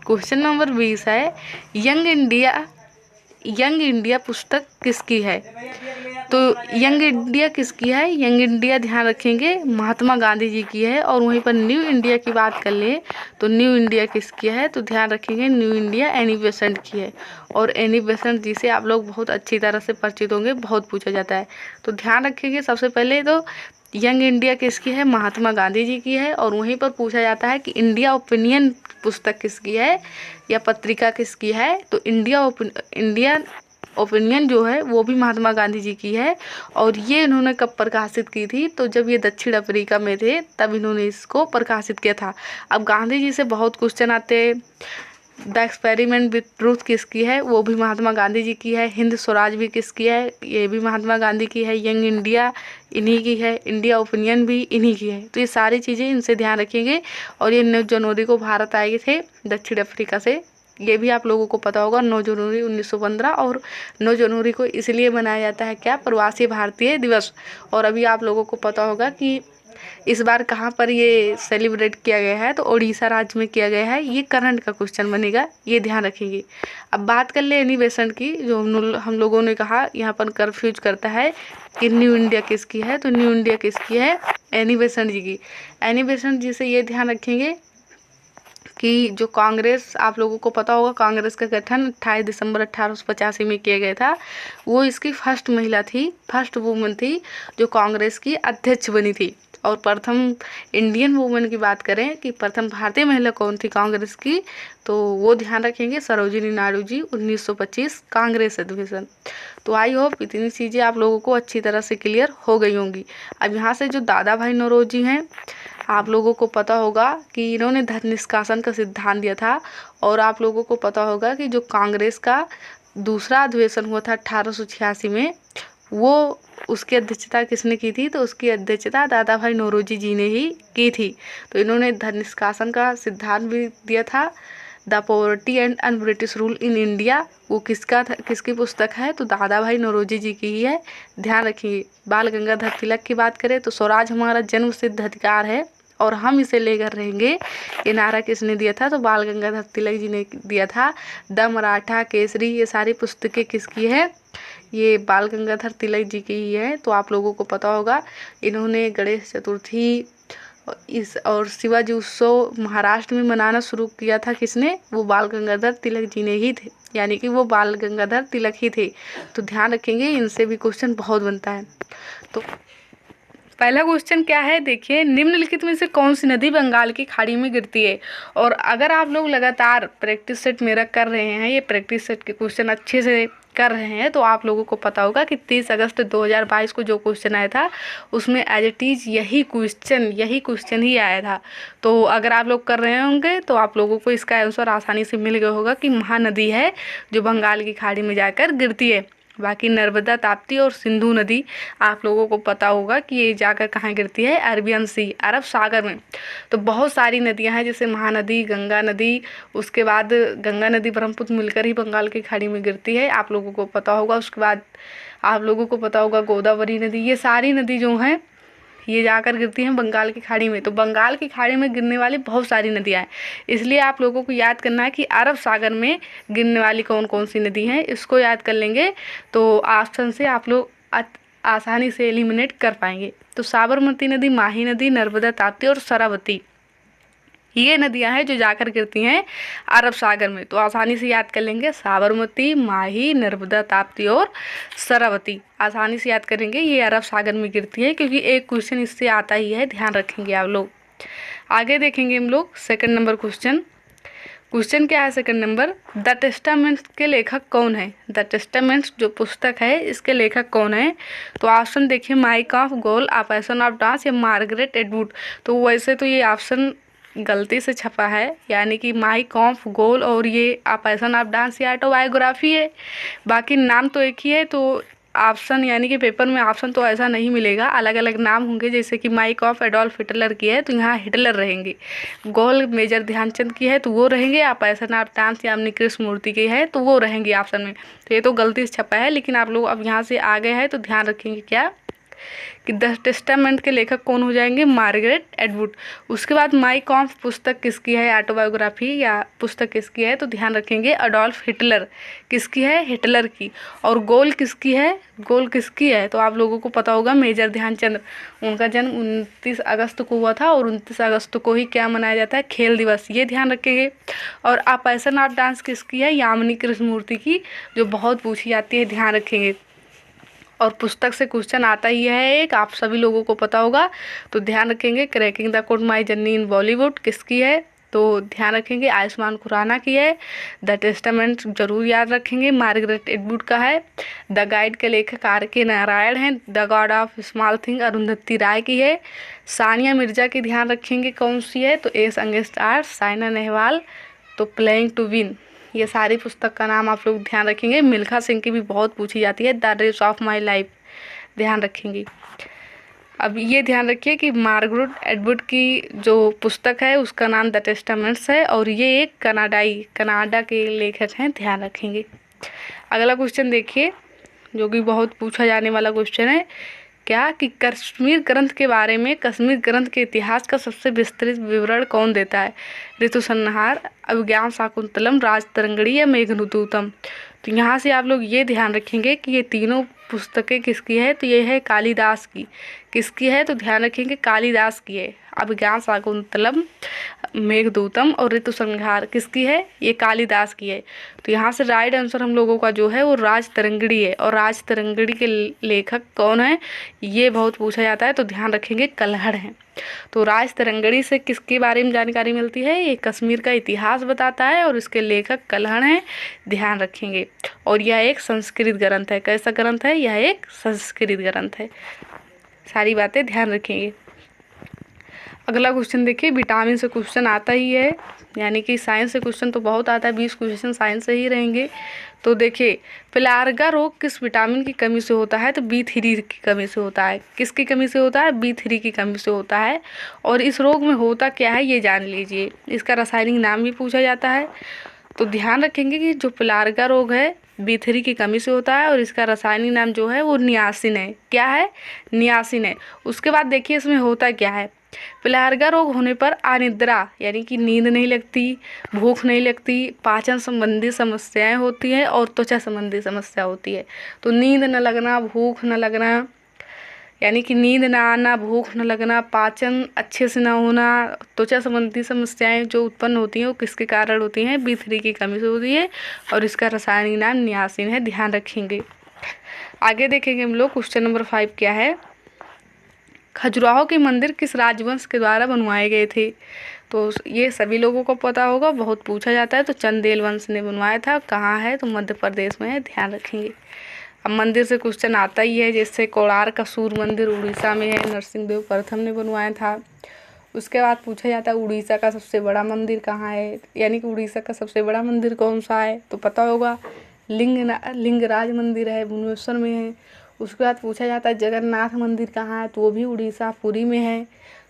क्वेश्चन नंबर 20 है, यंग इंडिया पुस्तक किसकी है? तो यंग इंडिया किसकी है? यंग इंडिया ध्यान रखेंगे महात्मा गांधी जी की है। और वहीं पर न्यू इंडिया की बात कर ले तो न्यू इंडिया किसकी है? तो ध्यान रखेंगे न्यू इंडिया एनी बेसेंट की है। और एनी बेसेंट जी से आप लोग बहुत अच्छी तरह से परिचित होंगे, बहुत पूछा जाता है। तो ध्यान रखेंगे सबसे पहले तो यंग इंडिया किसकी है? महात्मा गांधी जी की है। और वहीं पर पूछा जाता है कि इंडिया ओपिनियन पुस्तक किसकी है या पत्रिका किसकी है? तो इंडिया ओपिनियन जो है वो भी महात्मा गांधी जी की है। और ये इन्होंने कब प्रकाशित की थी? तो जब ये दक्षिण अफ्रीका में थे तब इन्होंने इसको प्रकाशित किया था। अब गांधी जी से बहुत क्वेश्चन आते हैं। द एक्सपेरिमेंट विथ ट्रूथ किसकी है? वो भी महात्मा गांधी जी की है। हिंद स्वराज भी किसकी है? ये भी महात्मा गांधी की है। यंग इंडिया इन्हीं की है। इंडिया ओपिनियन भी इन्हीं की है। तो ये सारी चीज़ें इनसे ध्यान रखेंगे। और ये 9 जनवरी को भारत आए थे दक्षिण अफ्रीका से, ये भी आप लोगों को पता होगा। 9 जनवरी 1915 और 9 जनवरी को इसलिए मनाया जाता है क्या? प्रवासी भारतीय दिवस। और अभी आप लोगों को पता होगा कि इस बार कहाँ पर ये सेलिब्रेट किया गया है? तो उड़ीसा राज्य में किया गया है। ये करंट का क्वेश्चन बनेगा, ये ध्यान रखेंगे। अब बात कर ले एनी बेसेंट की, जो हम लोगों ने कहा यहाँ पर कंफ्यूज करता है कि न्यू इंडिया किसकी है। तो न्यू इंडिया किसकी है? एनी बेसेंट जी की। एनी बेसेंट जी से ये ध्यान रखेंगे कि जो कांग्रेस, आप लोगों को पता होगा कांग्रेस का गठन 28 दिसंबर 1885 में किया गया था। वो इसकी फर्स्ट महिला थी, फर्स्ट वुमन थी जो कांग्रेस की अध्यक्ष बनी थी। और प्रथम इंडियन वुमन की बात करें कि प्रथम भारतीय महिला कौन थी कांग्रेस की, तो वो ध्यान रखेंगे सरोजिनी नायडू जी। 1925 कांग्रेस अधिवेशन। तो आई होप इतनी चीज़ें आप लोगों को अच्छी तरह से क्लियर हो गई होंगी। अब यहाँ से जो दादा भाई नौरोजी हैं, आप लोगों को पता होगा कि इन्होंने धन निष्कासन का सिद्धांत दिया था। और आप लोगों को पता होगा कि जो कांग्रेस का दूसरा अधिवेशन हुआ था 1886 में, वो उसकी अध्यक्षता किसने की थी? तो उसकी अध्यक्षता दादा भाई नौरोजी जी ने ही की थी। तो इन्होंने धन निष्कासन का सिद्धांत भी दिया था। The poverty and un British rule in India, वो किसका था, किसकी पुस्तक है? तो दादा भाई नौरोजी जी की ही है। ध्यान रखिए। बाल गंगाधर तिलक की बात करें तो स्वराज हमारा जन्म सिद्ध अधिकार है और हम इसे लेकर रहेंगे, ये नारा किसने दिया था? तो बाल गंगाधर तिलक जी ने दिया था। द मराठा केसरी, ये सारी पुस्तकें किसकी है? ये बाल गंगाधर तिलक जी की ही है। तो आप लोगों को पता होगा इन्होंने गणेश चतुर्थी और शिवाजी उत्सव महाराष्ट्र में मनाना शुरू किया था। किसने? वो बाल गंगाधर तिलक जी ने ही थे, यानी कि वो बाल गंगाधर तिलक ही थे। तो ध्यान रखेंगे, इनसे भी क्वेश्चन बहुत बनता है। तो पहला क्वेश्चन क्या है देखिए, निम्नलिखित में से कौन सी नदी बंगाल की खाड़ी में गिरती है? और अगर आप लोग लगातार प्रैक्टिस सेट मेरा कर रहे हैं, ये प्रैक्टिस सेट के क्वेश्चन अच्छे से कर रहे हैं, तो आप लोगों को पता होगा कि 30 अगस्त 2022 को जो क्वेश्चन आया था उसमें एज इट इज़ यही क्वेश्चन ही आया था। तो अगर आप लोग कर रहे होंगे तो आप लोगों को इसका आंसर आसानी से मिल गया होगा कि महानदी है जो बंगाल की खाड़ी में जाकर गिरती है। बाकी नर्मदा, ताप्ती और सिंधु नदी आप लोगों को पता होगा कि ये जाकर कहाँ गिरती है? अरबियन सी, अरब सागर में। तो बहुत सारी नदियां हैं जैसे महानदी, गंगा नदी, उसके बाद गंगा नदी ब्रह्मपुत्र मिलकर ही बंगाल की खाड़ी में गिरती है, आप लोगों को पता होगा। उसके बाद आप लोगों को पता होगा गोदावरी नदी। ये सारी नदी जो हैं ये जाकर गिरती हैं बंगाल की खाड़ी में। तो बंगाल की खाड़ी में गिरने वाली बहुत सारी नदियाँ हैं, इसलिए आप लोगों को याद करना है कि अरब सागर में गिरने वाली कौन कौन सी नदी हैं। इसको याद कर लेंगे तो ऑप्शन से आप लोग आसानी से एलिमिनेट कर पाएंगे। तो साबरमती नदी, माही नदी, नर्मदा, ताप्ती और शरावती, ये नदियां हैं जो जाकर गिरती हैं अरब सागर में। तो आसानी से याद कर लेंगे साबरमती, माही, नर्मदा, ताप्ती और शरावती, आसानी से याद करेंगे ये अरब सागर में गिरती है, क्योंकि एक क्वेश्चन इससे आता ही है, ध्यान रखेंगे आप लोग। आगे देखेंगे हम लोग सेकंड नंबर क्वेश्चन क्या है सेकंड नंबर, द टेस्टामेंट्स के लेखक कौन है? द टेस्टामेंट्स जो पुस्तक है इसके लेखक कौन है? तो ऑप्शन देखिए, mike of goal, a passion of dance या मार्गरेट एटवुड। तो वैसे तो ये ऑप्शन गलती से छपा है, यानी कि माइक ऑफ गोल और ये अ पैशन ऑफ डांस या ऑटोबायोग्राफी है। बाकी नाम तो एक ही है, तो ऑप्शन यानी कि पेपर में ऑप्शन तो ऐसा नहीं मिलेगा, अलग अलग नाम होंगे। जैसे कि माइक ऑफ एडोल्फ हिटलर की है तो यहाँ हिटलर रहेंगे, गोल मेजर ध्यानचंद की है तो वो रहेंगे, आप पैशन ऑफ डांस या अपनी कृष्ण मूर्ति की है तो वो रहेंगे ऑप्शन में। तो ये तो गलती से छपा है, लेकिन आप लोग अब यहाँ से आ गए हैं तो ध्यान रखेंगे क्या कि द टेस्टामेंट के लेखक कौन हो जाएंगे, मार्गरेट एटवुड। उसके बाद माई कॉम्फ पुस्तक किसकी है, ऑटोबायोग्राफी या पुस्तक किसकी है, तो ध्यान रखेंगे अडोल्फ हिटलर। किसकी है, हिटलर की। और गोल किसकी है, गोल किसकी है, तो आप लोगों को पता होगा मेजर ध्यानचंद। उनका जन्म 29 अगस्त को हुआ था और 29 अगस्त को ही क्या मनाया जाता है, खेल दिवस, ये ध्यान रखेंगे। और आ पैसन ऑफ डांस किसकी है, यामिनी कृष्णमूर्ति की, जो बहुत पूछी जाती है, ध्यान रखेंगे। और पुस्तक से क्वेश्चन आता ही है एक, आप सभी लोगों को पता होगा, तो ध्यान रखेंगे cracking the code my journey in Bollywood किसकी है, तो ध्यान रखेंगे आयुष्मान खुराना की है। द टेस्टामेंट जरूर याद रखेंगे, मार्गरेट एटवुड का है। द गाइड के लेखक R.K. नारायण हैं। The God of small thing Arundhati Roy की है। सानिया मिर्जा की ध्यान रखेंगे कौन सी है, तो S against arts. Saina Nehwal तो प्लेइंग टू विन। ये सारी पुस्तक का नाम आप लोग ध्यान रखेंगे। मिल्खा सिंह की भी बहुत पूछी जाती है, the race of my life, ध्यान रखेंगे। अब ये ध्यान रखिए कि मार्गरेट एटवुड की जो पुस्तक है उसका नाम द टेस्टामेंट्स है और ये एक कनाडा के लेखक हैं, ध्यान रखेंगे। अगला क्वेश्चन देखिए जो कि बहुत पूछा जाने वाला क्वेश्चन है, क्या कि कश्मीर ग्रंथ के बारे में, कश्मीर ग्रंथ के इतिहास का सबसे विस्तृत विवरण कौन देता है, ऋतु संहार, अभिज्ञान शाकुंतलम, राजतरंगिणी या मेघदूतम। तो यहाँ से आप लोग ये ध्यान रखेंगे कि ये तीनों पुस्तकें किसकी है, तो ये है कालिदास की। किसकी है, तो ध्यान रखेंगे कालिदास की है। अभिज्ञान शाकुंतलम, मेघदूतम और ऋतु संहार किसकी है, ये कालिदास की है। तो यहाँ से राइट आंसर हम लोगों का जो है वो राजतरंगिणी है। और राजतरंगिणी के लेखक कौन है, ये बहुत पूछा जाता है, तो ध्यान रखेंगे कल्हड़ हैं। तो राजतरंगिणी से किसके बारे में जानकारी मिलती है, ये कश्मीर का इतिहास बताता है और इसके लेखक कल्हड़ हैं, ध्यान रखेंगे। और यह एक संस्कृत ग्रंथ है। कैसा ग्रंथ है, यह एक संस्कृत ग्रंथ है। सारी बातें ध्यान रखेंगे। अगला क्वेश्चन देखिए, विटामिन से क्वेश्चन आता ही है, यानी कि साइंस से क्वेश्चन तो बहुत आता है, 20 क्वेश्चन साइंस से ही रहेंगे। तो देखिए पिलार्गा रोग किस विटामिन की कमी से होता है, तो B3 की कमी से होता है। किसकी कमी से होता है, B3 की कमी से होता है। और इस रोग में होता क्या है ये जान लीजिए, इसका रासायनिक नाम भी पूछा जाता है। तो ध्यान रखेंगे कि जो पिलार्गा रोग है B3 की कमी से होता है और इसका रासायनिक नाम जो है वो नियासिन है। क्या है, नियासिन है। उसके बाद देखिए इसमें होता क्या है, पिलार्गा रोग होने पर अनिद्रा यानी कि नींद नहीं लगती, भूख नहीं लगती, पाचन संबंधी समस्याएं होती हैं और त्वचा संबंधी समस्या होती है। तो नींद न लगना, भूख न लगना, यानी कि नींद ना आना, भूख न लगना, पाचन अच्छे से ना होना, त्वचा संबंधी समस्याएं जो उत्पन्न होती हैं वो किसके कारण होती हैं, B3 की कमी से होती है और इसका रासायनिक नाम नियासिन है, ध्यान रखेंगे। आगे देखेंगे हम लोग क्वेश्चन नंबर 5 क्या है, खजुराहो के मंदिर किस राजवंश के द्वारा बनवाए गए थे। तो ये सभी लोगों को पता होगा, बहुत पूछा जाता है। तो चंदेल वंश ने बनवाया था। कहाँ है, तो मध्य प्रदेश में है, ध्यान रखेंगे। अब मंदिर से क्वेश्चन आता ही है, जैसे कोणार्क का सूर्य मंदिर उड़ीसा में है, नरसिंहदेव प्रथम ने बनवाया था। उसके बाद पूछा जाता है उड़ीसा का सबसे बड़ा मंदिर कहाँ है, यानी कि उड़ीसा का सबसे बड़ा मंदिर कौन सा है, तो पता होगा लिंगराज मंदिर है, भुवनेश्वर में है। उसके बाद पूछा जाता है जगन्नाथ मंदिर कहाँ है, तो वो भी उड़ीसा पुरी में है।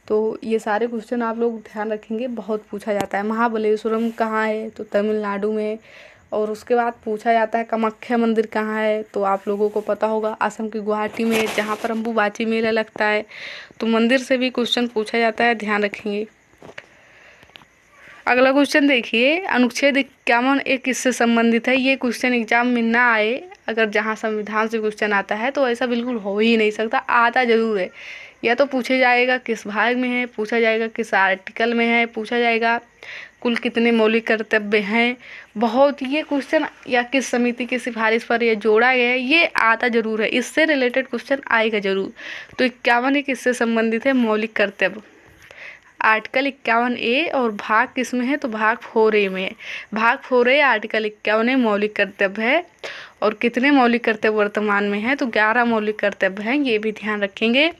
तो ये सारे क्वेश्चन आप लोग ध्यान रखेंगे, बहुत पूछा जाता है। महाबलेश्वरम कहाँ है, तो तमिलनाडु में। और उसके बाद पूछा जाता है कामाख्या मंदिर कहाँ है, तो आप लोगों को पता होगा असम की गुवाहाटी में, जहाँ पर अम्बुबाची मेला लगता है। तो मंदिर से भी क्वेश्चन पूछा जाता है, ध्यान रखेंगे। अगला क्वेश्चन देखिए, अनुच्छेद 51 एक किससे संबंधित है। ये क्वेश्चन एग्जाम में ना आए, अगर जहाँ संविधान से क्वेश्चन आता है तो ऐसा बिल्कुल हो ही नहीं सकता, आता जरूर है। या तो पूछा जाएगा किस भाग में है, पूछा जाएगा किस आर्टिकल में है, पूछा जाएगा कुल कितने मौलिक कर्तव्य हैं, बहुत ये क्वेश्चन, या किस समिति की सिफारिश पर यह जोड़ा गया है, ये आता जरूर है। इससे रिलेटेड क्वेश्चन आएगा जरूर। तो 51 एक किससे संबंधित है, मौलिक कर्तव्य। आर्टिकल 51A और भाग किस में है, तो भाग 4A में है। भाग 4A आर्टिकल 51 मौलिक कर्तव्य है। और कितने मौलिक कर्तव्य वर्तमान में है, तो 11 मौलिक कर्तव्य हैं, ये भी ध्यान रखेंगे।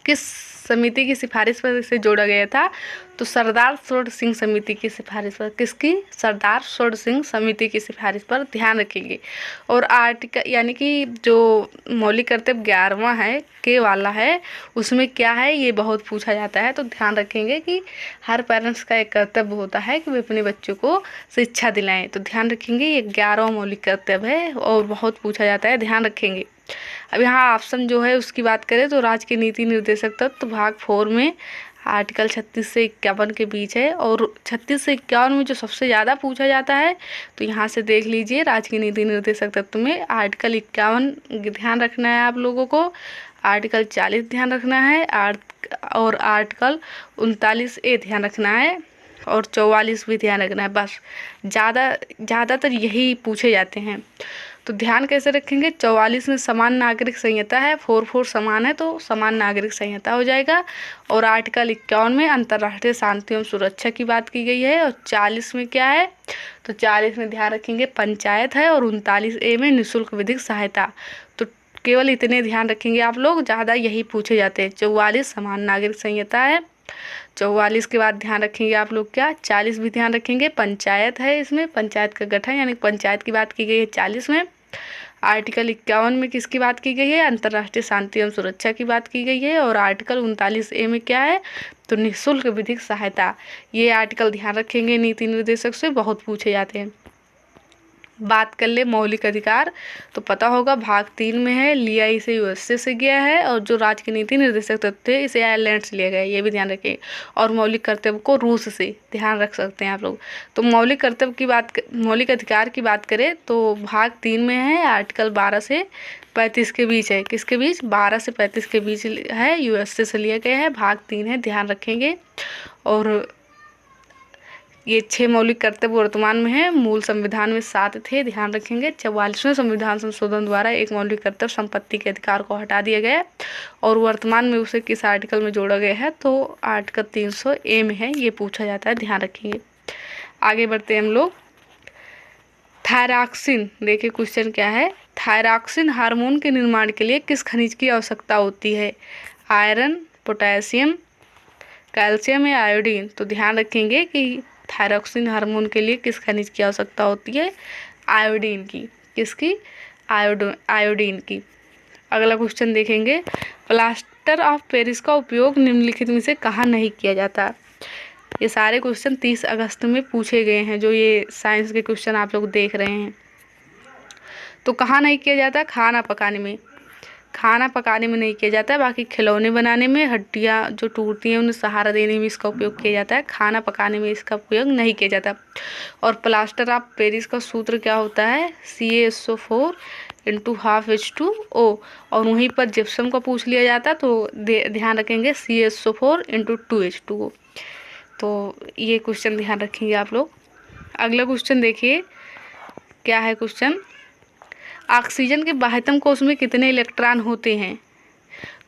किस समिति की सिफारिश पर इसे जोड़ा गया था, तो सरदार सरोवर सिंह समिति की सिफारिश पर। किसकी, सरदार सरोवर सिंह समिति की सिफारिश पर, ध्यान रखेंगे। और आर्टिकल यानी कि जो मौलिक कर्तव्य 11वां है, के वाला है, उसमें क्या है ये बहुत पूछा जाता है। तो ध्यान रखेंगे कि हर पेरेंट्स का एक कर्तव्य होता है कि वे अपने बच्चों को शिक्षा दिलाएं। तो ध्यान रखेंगे ये 11वां मौलिक कर्तव्य है और बहुत पूछा जाता है, ध्यान रखेंगे। अब यहाँ ऑप्शन जो है उसकी बात करें तो राज्य के नीति निर्देशक तत्व भाग 4 में आर्टिकल 36 से 51 के बीच है, और 36 से 51 में जो सबसे ज़्यादा पूछा जाता है तो यहाँ से देख लीजिए राज्य के नीति निर्देशक तत्व में आर्टिकल 51 ध्यान रखना है आप लोगों को, आर्टिकल 40 ध्यान रखना है, और आर्टिकल 39A ध्यान रखना है, और 44 भी ध्यान रखना है। बस ज़्यादातर यही पूछे जाते हैं। तो ध्यान कैसे रखेंगे, 44 में समान नागरिक संहिता है, 44 समान है तो समान नागरिक संहिता हो जाएगा, और आर्टिकल 51 में अंतर्राष्ट्रीय शांति एवं सुरक्षा की बात की गई है, और 40 में क्या है, तो 40 में ध्यान रखेंगे पंचायत है, और 39A में निःशुल्क विधिक सहायता। तो केवल इतने ध्यान रखेंगे आप लोग, ज़्यादा यही पूछे जाते हैं। 44 समान नागरिक संहिता है, 44 के बाद ध्यान रखेंगे आप लोग क्या, 40 भी ध्यान रखेंगे पंचायत है, इसमें पंचायत का गठन यानी पंचायत की बात की गई है 40 में। आर्टिकल 51 में किसकी बात की गई है, अंतर्राष्ट्रीय शांति एवं सुरक्षा की बात की गई है, और आर्टिकल 39A में क्या है, तो निःशुल्क विधिक सहायता। ये आर्टिकल ध्यान रखेंगे, नीति निर्देशक से बहुत पूछे जाते हैं। बात कर ले मौलिक अधिकार, तो पता होगा भाग 3 में है, लिया इसे यूएसए से गया है, और जो राज्य के नीति निर्देशक तत्व थे इसे आयरलैंड से लिया गया है, ये भी ध्यान रखें। और मौलिक कर्तव्य को रूस से ध्यान रख सकते हैं आप लोग। तो मौलिक कर्तव्य की मौलिक अधिकार की बात करें तो भाग 3 में है, आर्टिकल 12 से 35 के बीच है, किसके बीच, 12 से 35 के बीच है, यूएसए से लिया गया है, भाग 3 है, ध्यान रखेंगे। और ये 6 मौलिक कर्तव्य वर्तमान में है, मूल संविधान में 7 थे, ध्यान रखेंगे। 44वें संविधान संशोधन द्वारा एक मौलिक कर्तव्य संपत्ति के अधिकार को हटा दिया गया है, और वर्तमान में उसे किस आर्टिकल में जोड़ा गया है, तो आर्टिकल 300A में है, ये पूछा जाता है, ध्यान रखेंगे। आगे बढ़ते हैं हम लोग। थायरॉक्सिन, देखिए क्वेश्चन क्या है, थायरॉक्सिन हार्मोन के निर्माण के लिए किस खनिज की आवश्यकता होती है, आयरन, पोटेशियम, कैल्शियम या आयोडीन। तो ध्यान रखेंगे कि थायरॉक्सिन हार्मोन के लिए किस खनिज की आवश्यकता होती है, आयोडीन की। किसकी, आयोडीन की। अगला क्वेश्चन देखेंगे, प्लास्टर ऑफ पेरिस का उपयोग निम्नलिखित में से कहाँ नहीं किया जाता। ये सारे क्वेश्चन 30 अगस्त में पूछे गए हैं, जो ये साइंस के क्वेश्चन आप लोग देख रहे हैं। तो कहाँ नहीं किया जाता, खाना पकाने में, खाना पकाने में नहीं किया जाता है, बाकी खिलौने बनाने में, हड्डियाँ जो टूटती हैं उन्हें सहारा देने में इसका उपयोग किया जाता है, खाना पकाने में इसका उपयोग नहीं किया जाता। और प्लास्टर ऑफ पेरिस का सूत्र क्या होता है, CaSO4 × 12H2O, और वहीं पर जिप्सम का पूछ लिया जाता तो ध्यान रखेंगे CaSO4 × 2H2O। तो ये क्वेश्चन ध्यान रखेंगे आप लोग। अगला क्वेश्चन देखिए क्या है क्वेश्चन, ऑक्सीजन के बाह्यतम कोश में कितने इलेक्ट्रॉन होते हैं।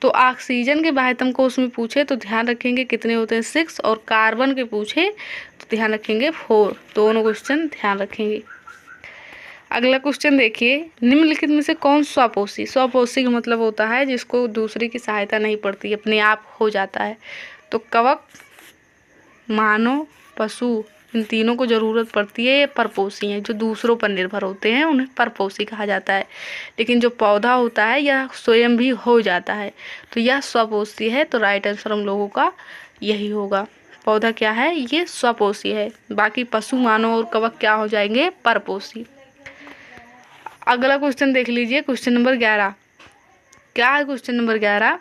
तो ऑक्सीजन के बाह्यतम कोश में पूछे तो ध्यान रखेंगे कितने होते हैं, 6, और कार्बन के पूछे तो ध्यान रखेंगे 4। दोनों क्वेश्चन ध्यान रखेंगे। अगला क्वेश्चन देखिए, निम्नलिखित में से कौन स्वपोषी, स्वपोषी का मतलब होता है जिसको दूसरे की सहायता नहीं पड़ती, अपने आप हो जाता है। तो कवक, मानव, पशु, इन तीनों को ज़रूरत पड़ती है, ये परपोषी हैं, जो दूसरों पर निर्भर होते हैं उन्हें परपोषी कहा जाता है। लेकिन जो पौधा होता है यह स्वयं भी हो जाता है, तो यह स्वपोषी है। तो राइट आंसर हम लोगों का यही होगा, पौधा क्या है, ये स्वपोषी है। बाकी पशु, मानव और कवक क्या हो जाएंगे, परपोषी। अगला क्वेश्चन देख लीजिए, क्वेश्चन नंबर 11। क्या है क्वेश्चन नंबर 11,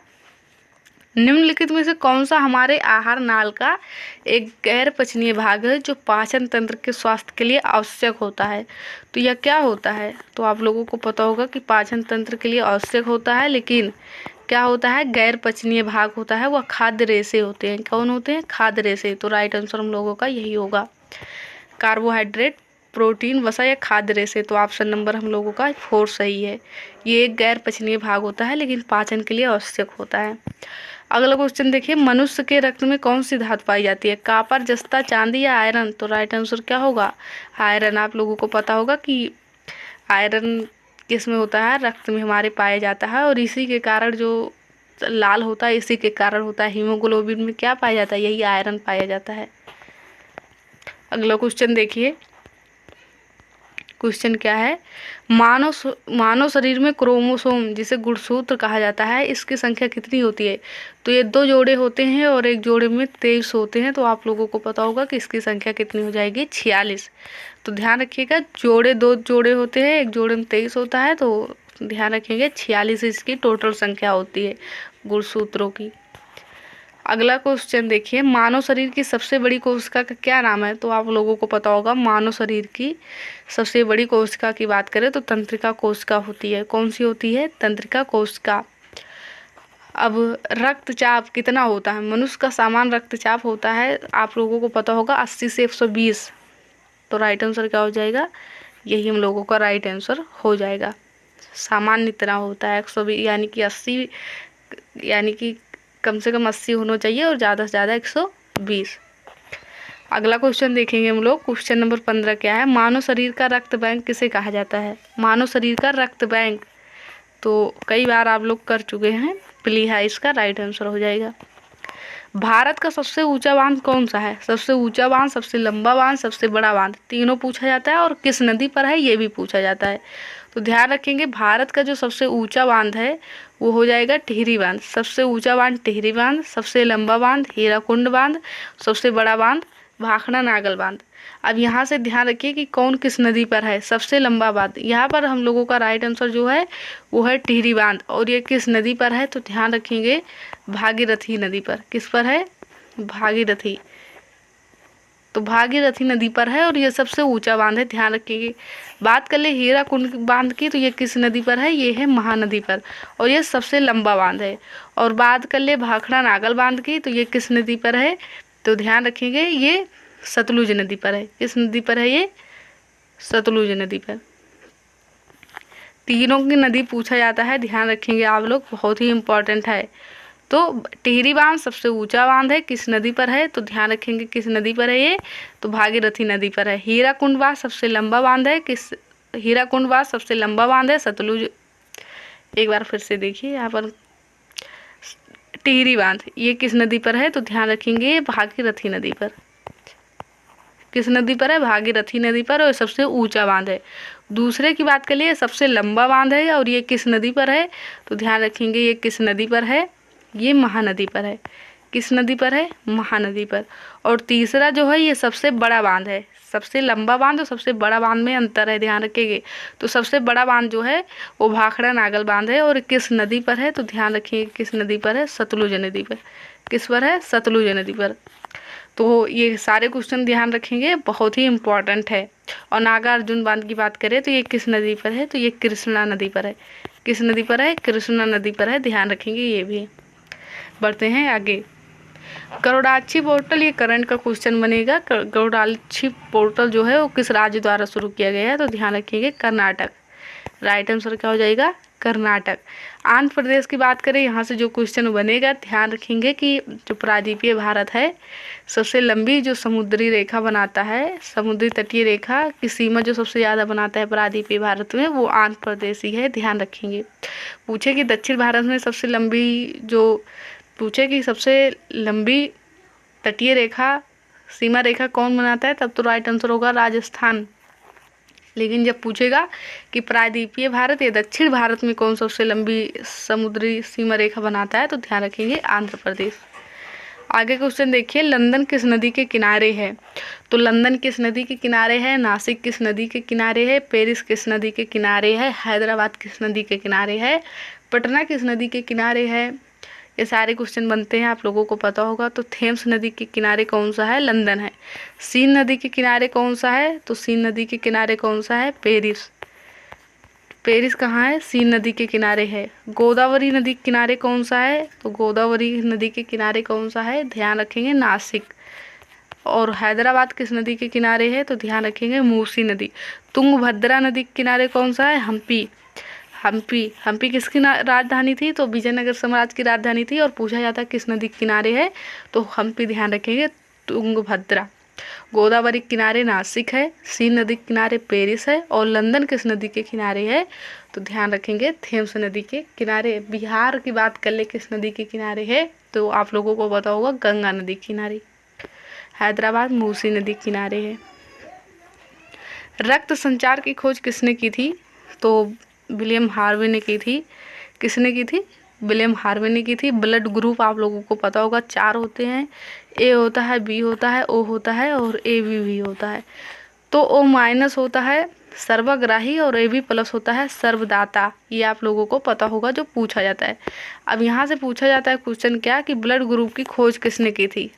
निम्नलिखित में से कौन सा हमारे आहार नाल का एक गैर पचनीय भाग है जो पाचन तंत्र के स्वास्थ्य के लिए आवश्यक होता है। तो यह क्या होता है, तो आप लोगों को पता होगा कि पाचन तंत्र के लिए आवश्यक होता है, लेकिन क्या होता है, गैर पचनीय भाग होता है, वह खाद्य रेशे होते हैं। कौन होते हैं, खाद्य रेशे। तो राइट आंसर हम लोगों का यही होगा, कार्बोहाइड्रेट, प्रोटीन, वसा या खाद्य रेशे। तो ऑप्शन नंबर हम लोगों का 4 सही है। ये एक गैर पचनीय भाग होता है लेकिन पाचन के लिए आवश्यक होता है। अगला क्वेश्चन देखिए, मनुष्य के रक्त में कौन सी धातु पाई जाती है, कॉपर, जस्ता, चांदी या आयरन। तो राइट आंसर क्या होगा, आयरन। आप लोगों को पता होगा कि आयरन किस में होता है, रक्त में हमारे पाया जाता है, और इसी के कारण जो लाल होता है इसी के कारण होता है। हीमोग्लोबिन में क्या पाया जाता है, यही आयरन पाया जाता है। अगला क्वेश्चन देखिए, क्वेश्चन क्या है, मानव शरीर में क्रोमोसोम जिसे गुणसूत्र कहा जाता है इसकी संख्या कितनी होती है। तो ये 2 जोड़े होते हैं और एक जोड़े में 23 होते हैं। तो आप लोगों को पता होगा कि इसकी संख्या कितनी हो जाएगी, 46। तो ध्यान रखिएगा, 2 जोड़े होते हैं, एक जोड़े में 23 होता है, तो ध्यान रखेंगे 46 इसकी टोटल संख्या होती है गुणसूत्रों की। अगला क्वेश्चन देखिए, मानव शरीर की सबसे बड़ी कोशिका का क्या नाम है? तो आप लोगों को पता होगा, मानव शरीर की सबसे बड़ी कोशिका की बात करें तो तंत्रिका कोशिका होती है। कौन सी होती है? तंत्रिका कोशिका। अब रक्तचाप कितना होता है? मनुष्य का सामान्य रक्तचाप होता है, आप लोगों को पता होगा, 80 से 120। तो राइट आंसर क्या हो जाएगा? यही हम लोगों का राइट आंसर हो जाएगा। सामान्य इतना होता है 120, यानी कि 80, यानी कि कम से कम 80 होना चाहिए और ज़्यादा से ज़्यादा 120। अगला क्वेश्चन देखेंगे हम लोग। क्वेश्चन नंबर 15 क्या है? मानव शरीर का रक्त बैंक किसे कहा जाता है? मानव शरीर का रक्त बैंक, तो कई बार आप लोग कर चुके हैं, प्लीहा इसका राइट आंसर हो जाएगा। भारत का सबसे ऊंचा बांध कौन सा है? सबसे ऊंचा बांध, सबसे लंबा बांध, सबसे बड़ा बांध, तीनों पूछा जाता है और किस नदी पर है ये भी पूछा जाता है। तो ध्यान रखेंगे, भारत का जो सबसे ऊंचा बांध है वो हो जाएगा टिहरी बांध। सबसे ऊंचा बांध टिहरी बांध, सबसे लंबा बांध हीराकुंड बांध, सबसे बड़ा बांध भाखड़ा नागल बांध। अब यहाँ से ध्यान रखिए कि कौन किस नदी पर है। सबसे लंबा बांध, यहाँ पर हम लोगों का राइट आंसर जो है वो है टिहरी बांध। और ये किस नदी पर है? तो ध्यान रखेंगे भागीरथी नदी पर। किस पर है? भागीरथी। तो भागीरथी नदी पर है और ये सबसे ऊंचा बांध है, ध्यान रखिएगा। बात कर ले हीराकुंड बांध की, तो ये किस नदी पर है? ये है महानदी पर और ये सबसे लंबा बांध है। और बात कर ले भाखड़ा नागल बांध की, तो ये किस नदी पर है? तो ध्यान रखेंगे ये सतलुज नदी पर है। किस नदी पर है? ये सतलुज नदी पर। तीनों की नदी पूछा जाता है, ध्यान रखेंगे आप लोग, बहुत ही इम्पोर्टेंट है। तो टिहरी बांध सबसे ऊंचा बांध है, किस नदी पर है? तो ध्यान रखेंगे किस नदी पर है ये? तो भागीरथी नदी पर है। हीराकुंड बांध सबसे लंबा बांध है, किस? हीराकुंड बांध सबसे लंबा बांध है सतलुज। एक बार फिर से देखिए यहाँ पर, टिहरी बांध ये किस नदी पर है? तो ध्यान रखेंगे भागीरथी नदी पर। किस नदी पर है? भागीरथी नदी पर, और सबसे ऊंचा बांध है। दूसरे की बात करिए, सबसे लंबा बांध है और ये किस नदी पर है? तो ध्यान रखेंगे ये किस नदी पर है? ये महानदी पर है। किस नदी पर है? महानदी पर। और तीसरा जो है ये सबसे बड़ा बांध है। सबसे लंबा बांध और सबसे बड़ा बांध में अंतर है, ध्यान रखेंगे। तो सबसे बड़ा बांध जो है वो भाखड़ा नागल बांध है और किस नदी पर है? तो ध्यान रखिए किस नदी पर है? सतलुज नदी पर। किस पर है? सतलुज नदी पर। तो ये सारे क्वेश्चन ध्यान रखेंगे, बहुत ही इम्पोर्टेंट है। और नागार्जुन बांध की बात करें तो ये किस नदी पर है? तो ये कृष्णा नदी पर है। किस नदी पर है? कृष्णा नदी पर है, ध्यान रखेंगे ये भी। बढ़ते हैं आगे। गरुड़ाक्षी पोर्टल, ये करंट का क्वेश्चन बनेगा। गरुड़ाक्षी पोर्टल जो है वो किस राज्य द्वारा शुरू किया गया है? तो ध्यान रखिएगा कर्नाटक। राइट आंसर क्या हो जाएगा? कर्नाटक। आंध्र प्रदेश की बात करें, यहाँ से जो क्वेश्चन बनेगा, ध्यान रखेंगे कि जो प्रायद्वीपीय भारत है, सबसे लंबी जो समुद्री रेखा बनाता है, समुद्री तटीय रेखा की सीमा जो सबसे ज़्यादा बनाता है प्रायद्वीपीय भारत में, वो आंध्र प्रदेश ही है, ध्यान रखेंगे। पूछे कि दक्षिण भारत में सबसे लंबी जो, पूछे कि सबसे लंबी तटीय रेखा, सीमा रेखा कौन बनाता है, तब तो राइट आंसर होगा राजस्थान। लेकिन जब पूछेगा कि प्रायद्वीपीय भारत या दक्षिण भारत में कौन सबसे लंबी समुद्री सीमा रेखा बनाता है, तो ध्यान रखेंगे आंध्र प्रदेश। आगे क्वेश्चन देखिए, लंदन किस नदी के किनारे है? तो लंदन किस नदी के किनारे है? नासिक किस नदी के किनारे है? पेरिस किस नदी के किनारे है? हैदराबाद किस नदी के किनारे है? पटना किस नदी के किनारे है? ये सारे क्वेश्चन बनते हैं, आप लोगों को पता होगा। तो थेम्स नदी के किनारे कौन सा है? लंदन है। सीन नदी के किनारे कौन सा है? तो सीन नदी के किनारे कौन सा है? पेरिस। पेरिस कहाँ है? सीन नदी के किनारे है। गोदावरी नदी के किनारे कौन सा है? तो गोदावरी नदी के किनारे कौन सा है? ध्यान रखेंगे नासिक। और हैदराबाद किस नदी के किनारे है? तो ध्यान रखेंगे मूसी नदी। तुंगभद्रा नदी के किनारे कौन सा है? हम्पी। हम्पी किसकी राजधानी थी? तो विजयनगर साम्राज्य की राजधानी थी। और पूछा जाता है किस नदी के किनारे है? तो हम्पी, ध्यान रखेंगे तुंगभद्रा। गोदावरी के किनारे नासिक है, सीन नदी के किनारे पेरिस है, और लंदन किस नदी के किनारे है? तो ध्यान रखेंगे थेम्स नदी के किनारे। बिहार की बात कर ले किस नदी के किनारे है? तो आप लोगों को पता होगा गंगा नदी के किनारे। हैदराबाद मूसी नदी के किनारे है। रक्त संचार की खोज किसने की थी? तो विलियम हार्वे ने की थी। किसने की थी? विलियम हार्वे ने की थी। ब्लड ग्रुप आप लोगों को पता होगा 4 होते हैं, ए होता है, बी होता है, ओ होता है और ए बी भी होता है। तो ओ माइनस होता है सर्वग्राही और AB प्लस होता है सर्वदाता। ये आप लोगों को पता होगा जो पूछा जाता है। अब यहाँ से पूछा जाता है क्वेश्चन क्या कि ब्लड ग्रुप की खोज किसने की थी।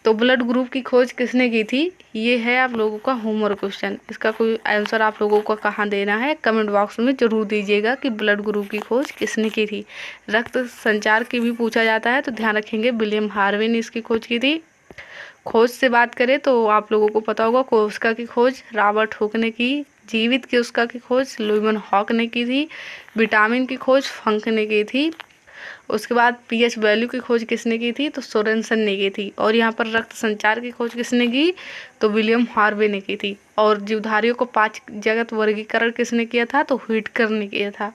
तो ब्लड ग्रुप की खोज किसने की थी, ये है आप लोगों का होमवर्क क्वेश्चन। इसका कोई आंसर आप लोगों को कहाँ देना है कमेंट बॉक्स में ज़रूर दीजिएगा कि ब्लड ग्रुप की खोज किसने की थी। रक्त संचार की भी पूछा जाता है तो ध्यान रखेंगे विलियम हार्वे ने इसकी खोज की थी। खोज से बात करें तो आप लोगों को पता होगा कोशिका की खोज रॉबर्ट हुक ने की। जीवित कोशिका की खोज लुईमन हॉक ने की थी। विटामिन की खोज फंक ने की थी। उसके बाद पीएच वैल्यू की खोज किसने की थी, तो सोरेनसन ने की थी। और यहाँ पर रक्त संचार की खोज किसने की, तो विलियम हार्वे ने की थी। और जीवधारियों को 5 जगत वर्गीकरण किसने किया था, तो व्हिटकर ने किया था।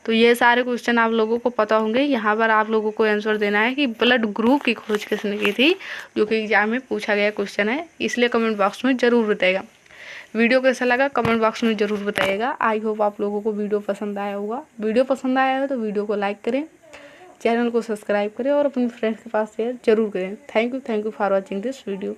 तो ये सारे क्वेश्चन आप लोगों को पता होंगे। यहाँ पर आप लोगों को आंसर देना है कि ब्लड ग्रुप की खोज किसने की थी, जो कि एग्जाम में पूछा गया क्वेश्चन है, इसलिए कमेंट बॉक्स में ज़रूर बताइएगा। वीडियो कैसा लगा कमेंट बॉक्स में ज़रूर बताइएगा। आई होप आप लोगों को वीडियो पसंद आया होगा। वीडियो पसंद आया है तो वीडियो को लाइक करें, चैनल को सब्सक्राइब करें और अपने फ्रेंड्स के पास शेयर जरूर करें। Thank you for watching this video.